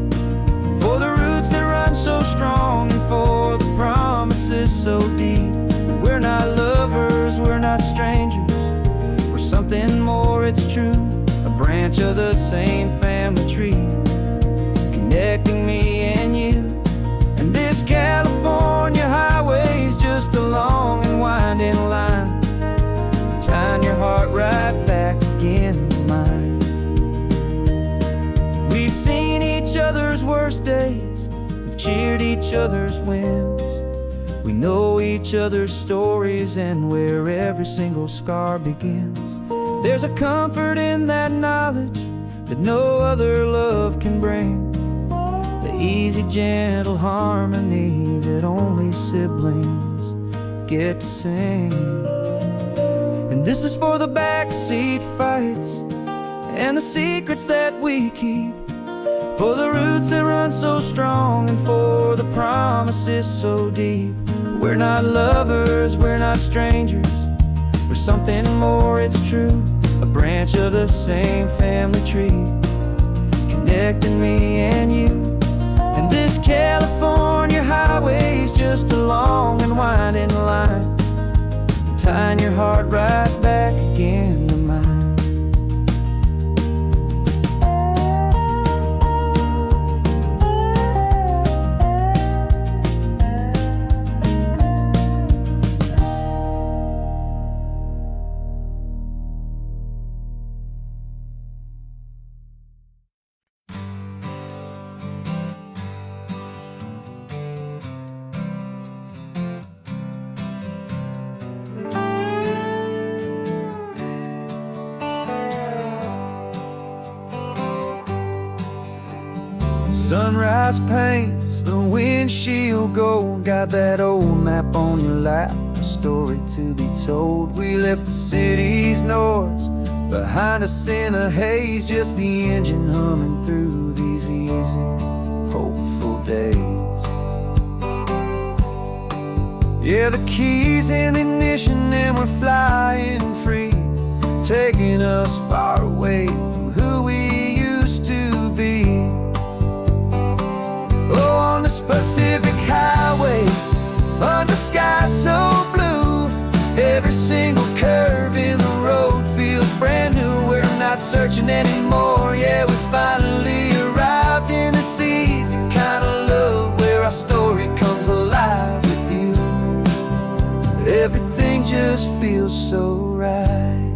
for the roots that run so strong and for the promises so deep. We're not lovers, we're not strangers, we're something more, it's true. A branch of the same family tree, connecting me and you. And this California highway's just a long and winding line, tying your heart right back again to mine. We've seen each other's worst days, we've cheered each other's wins. We know each other's stories and where every single scar begins. There's a comfort in that knowledge that no other love can bring, the easy, gentle harmony that only siblings get to sing. And this is for the backseat fights and the secrets that we keep, for the roots that run so strong and for the promises so deep. We're not lovers, we're not strangers, we're something more, it's true. A branch of the same family tree, connecting me and you. And this California highway's just a long and winding line, tying your heart right back again to mine. Sunrise paints the windshield gold, got that old map on your lap, a story to be told. We left the city's noise behind us in the haze, just the engine humming through these easy, hopeful days. Yeah, the keys in the ignition and we're flying free, taking us far away from who we used to be. Oh, on this Pacific highway, under sky so blue, every single curve in the road feels brand new. We're not searching anymore, yeah, we finally arrived in this easy kind of love, where our story comes alive with you. Everything just feels so right.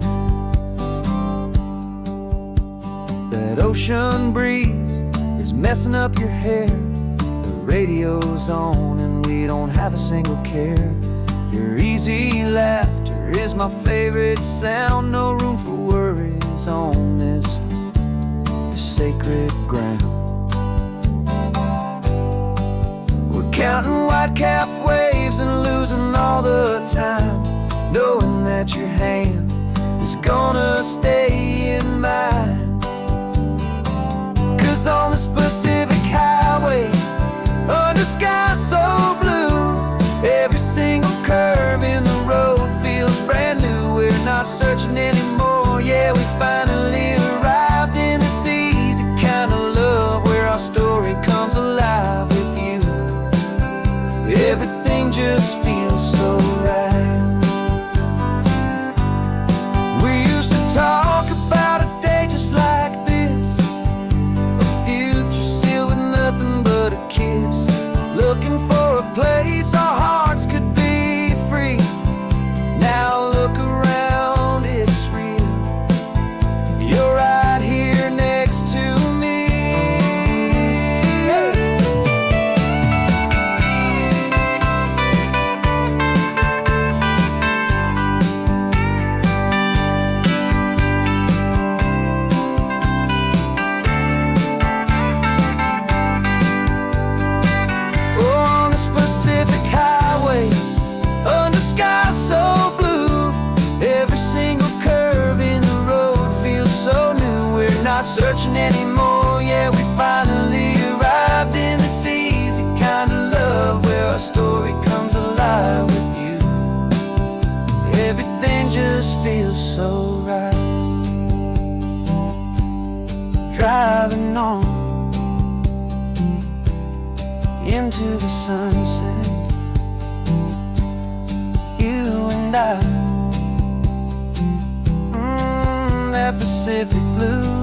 That ocean breeze is messing up your hair, radio's on and we don't have a single care. Your easy laughter is my favorite sound, no room for worries on this sacred ground. We're counting white-capped waves and losing all the time, knowing that your hand is gonna stay in mine. 'Cause on this Pacific highway, under sky so blue, every single curve in the road feels brand new. We're not searching anymore, yeah, we finally arrived in this easy kind of love, where our story comes alive with you. Everything just feels so right. We used to talk about a day just like this, a future not searching anymore. Yeah, we finally arrived in this easy kind of love where our story comes alive with you. Everything just feels so right. Driving on into the sunset, you and I, that Pacific blue.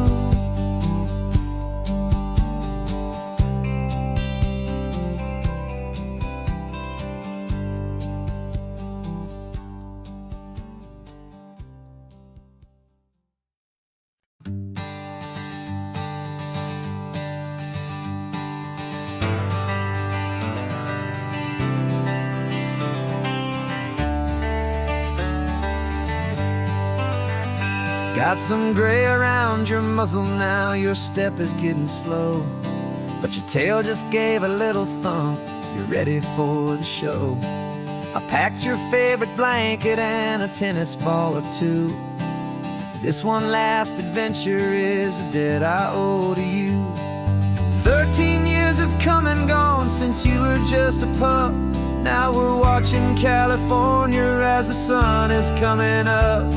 Got some gray around your muzzle now, your step is getting slow, but your tail just gave a little thump, you're ready for the show. I packed your favorite blanket and a tennis ball or two. This one last adventure is a debt I owe to you. 13 years have come and gone since you were just a pup. Now we're watching California as the sun is coming up.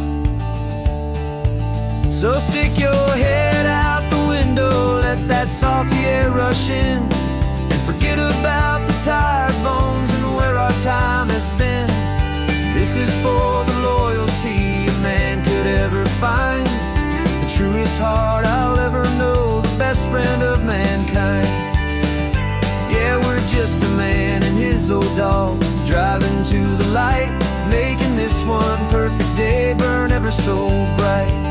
So stick your head out the window, let that salty air rush in, and forget about the tired bones and where our time has been. This is for the loyalty a man could ever find, the truest heart I'll ever know, the best friend of mankind. Yeah, we're just a man and his old dog, driving to the light, making this one perfect day burn ever so bright.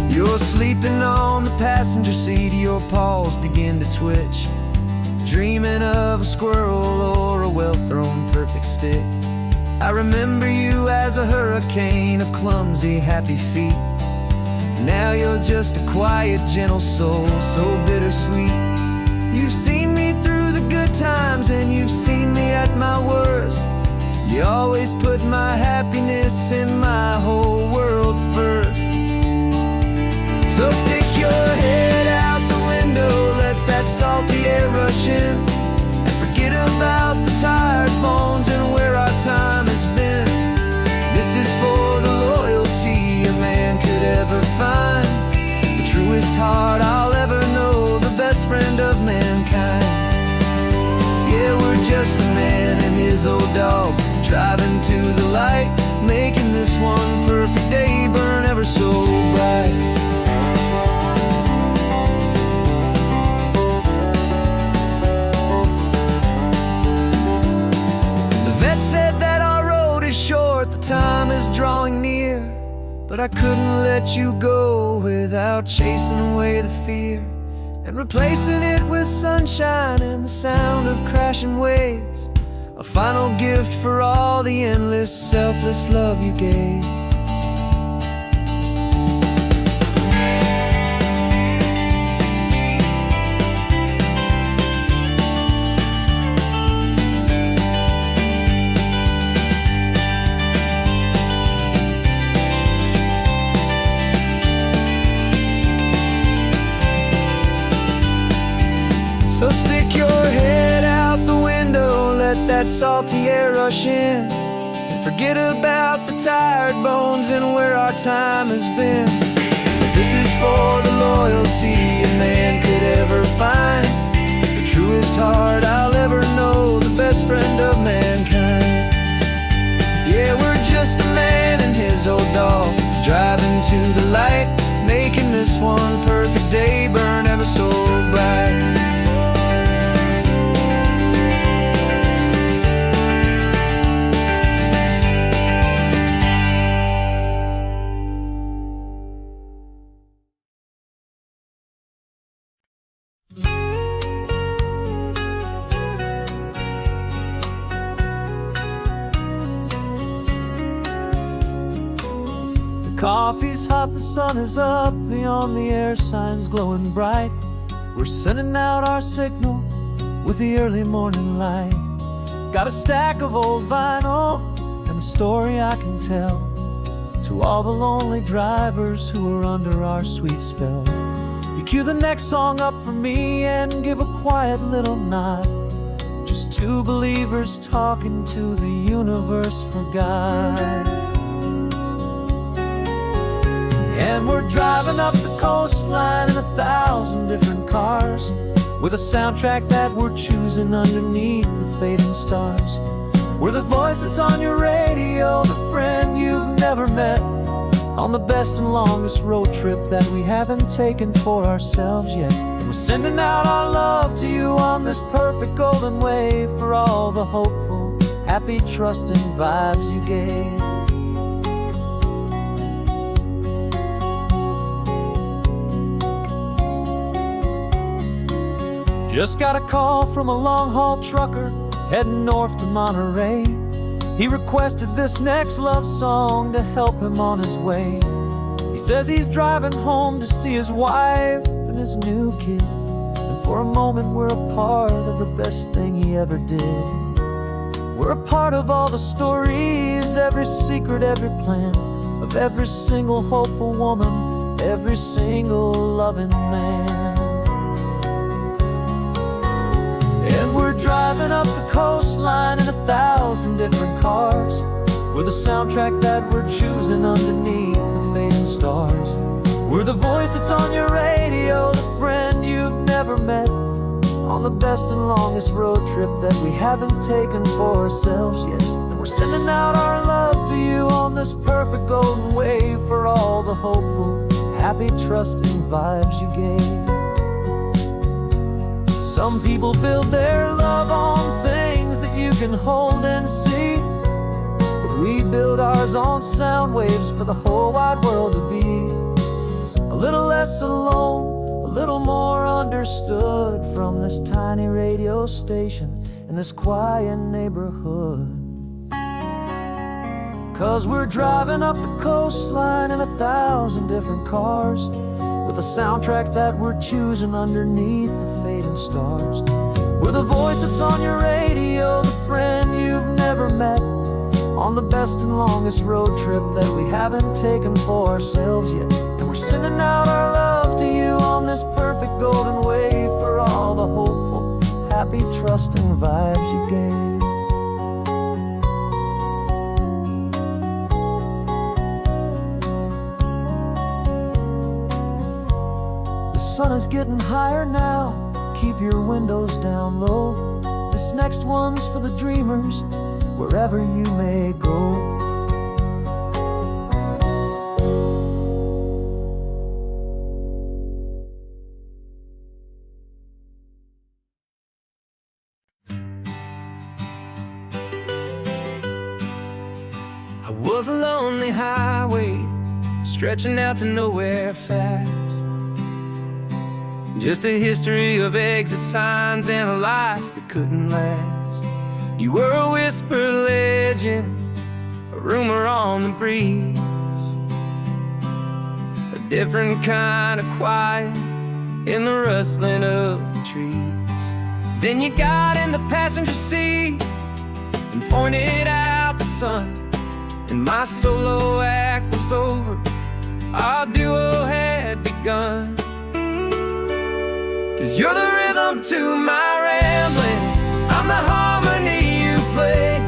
You're sleeping on the passenger seat, your paws begin to twitch, dreaming of a squirrel or a well-thrown perfect stick. I remember you as a hurricane of clumsy, happy feet. Now you're just a quiet, gentle soul, so bittersweet. You've seen me through the good times and you've seen me at my worst. You always put my happiness and my whole world first. So stick your head out the window, let that salty air rush in, and forget about the tired bones and where our time has been. This is for the loyalty a man could ever find, the truest heart I'll ever know, the best friend of mankind. Yeah, we're just a man and his old dog, driving to the light, making this one perfect day burn ever so bright. Said that our road is short, the time is drawing near, but I couldn't let you go without chasing away the fear and replacing it with sunshine and the sound of crashing waves, a final gift for all the endless, selfless love you gave. So stick your head out the window, let that salty air rush in, and forget about the tired bones and where our time has been. This is for the loyalty a man could ever find, the truest heart I'll ever know, the best friend of mankind. Yeah, we're just a man and his old dog, driving to the light, making this one perfect day burn ever so bright. Coffee's hot, the sun is up, the on the air sign's glowing bright. We're sending out our signal with the early morning light. Got a stack of old vinyl and a story I can tell To all the lonely drivers who are under our sweet spell, you cue the next song up for me and give a quiet little nod. Just two believers talking to the universe for God. And we're driving up the coastline in 1,000 different cars, with a soundtrack that we're choosing underneath the fading stars. We're the voice that's on your radio, the friend you've never met, on the best and longest road trip that we haven't taken for ourselves yet. And we're sending out our love to you on this perfect golden wave, for all the hopeful, happy, trusting vibes you gave. Just got a call from a long-haul trucker heading north to Monterey. He requested this next love song to help him on his way. He says he's driving home to see his wife and his new kid, and for a moment we're a part of the best thing he ever did. We're a part of all the stories, every secret, every plan, of every single hopeful woman, every single loving man. And we're driving up the coastline in 1,000 different cars, with a soundtrack that we're choosing underneath the fading stars. We're the voice that's on your radio, the friend you've never met, on the best and longest road trip that we haven't taken for ourselves yet. And we're sending out our love to you on this perfect golden wave, for all the hopeful, happy, trusting vibes you gave. Some people build their love on things that you can hold and see, but we build ours on sound waves for the whole wide world to be a little less alone, a little more understood, from this tiny radio station in this quiet neighborhood. 'Cause we're driving up the coastline in 1,000 different cars, with a soundtrack that we're choosing underneath the fading stars. We're the voice that's on your radio, the friend you've never met, on the best and longest road trip that we haven't taken for ourselves yet. And we're sending out our love to you on this perfect golden wave, for all the hopeful, happy, trusting vibes you gave. The sun is getting higher now, keep your windows down low. This next one's for the dreamers, wherever you may go. I was a lonely highway, stretching out to nowhere fast. Just a history of exit signs and a life that couldn't last. You were a whisper legend, a rumor on the breeze, a different kind of quiet in the rustling of the trees. Then you got in the passenger seat and pointed out the sun, and my solo act was over, our duo had begun. 'Cause you're the rhythm to my rambling, I'm the harmony you play.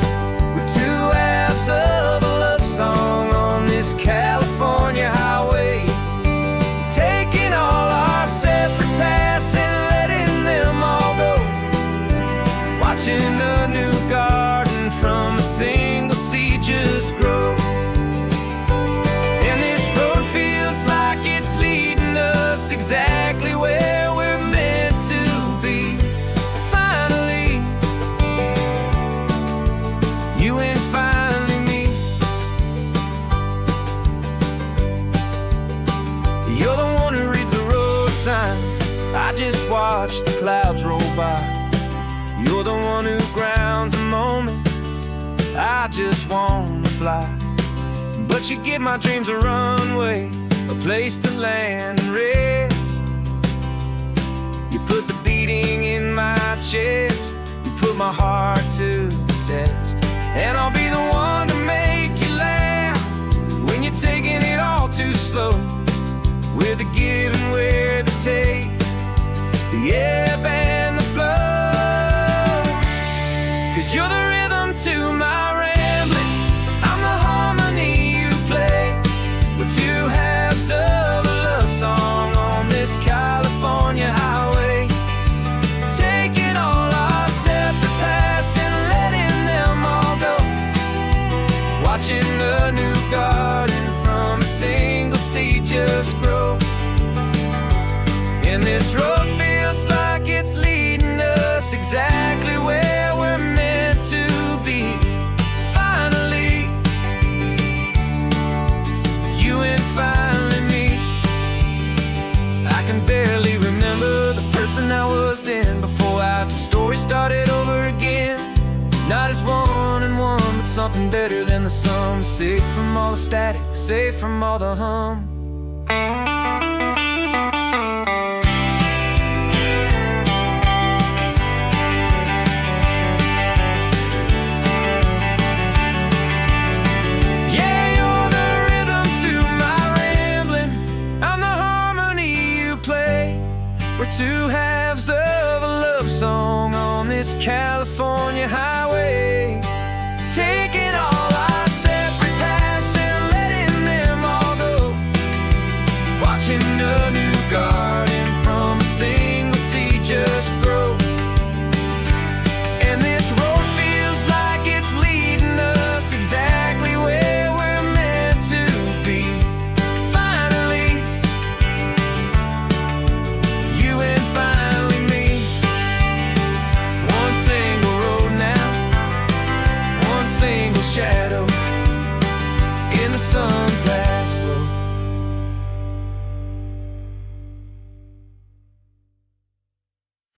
We're two halves of a love song on this California highway, taking all our separate paths and letting them all go, watching a new garden from a single seed just grow. And this road feels like it's leading us exactly where we're to be. Finally, you and finally me. You're the one who reads the road signs, I just watch the clouds roll by. You're the one who grounds a moment, I just wanna fly. But you give my dreams a runway, a place to land and rest. You put the beating in my chest, you put my heart to the test. And I'll be the one to make you laugh when you take slow, with the give and where the take, the ebb and the flow. 'Cause you're the rhythm to my rambling, I'm the harmony you play. We're two halves of a love song on this California highway, taking all our separate paths and letting them all go, watching a new garden from a single seed just grow. And this road feels like it's leading us exactly where we're meant to be. Finally, you and finally me. I can barely remember the person I was then, before our two stories started over again. Not as one and one, but something better than the sum. Safe from all the static, safe from all the hum. Yeah, you're the rhythm to my rambling, I'm the harmony you play. We're two halves of a love song on this California highway, taking all our separate paths and letting them all go, watching a new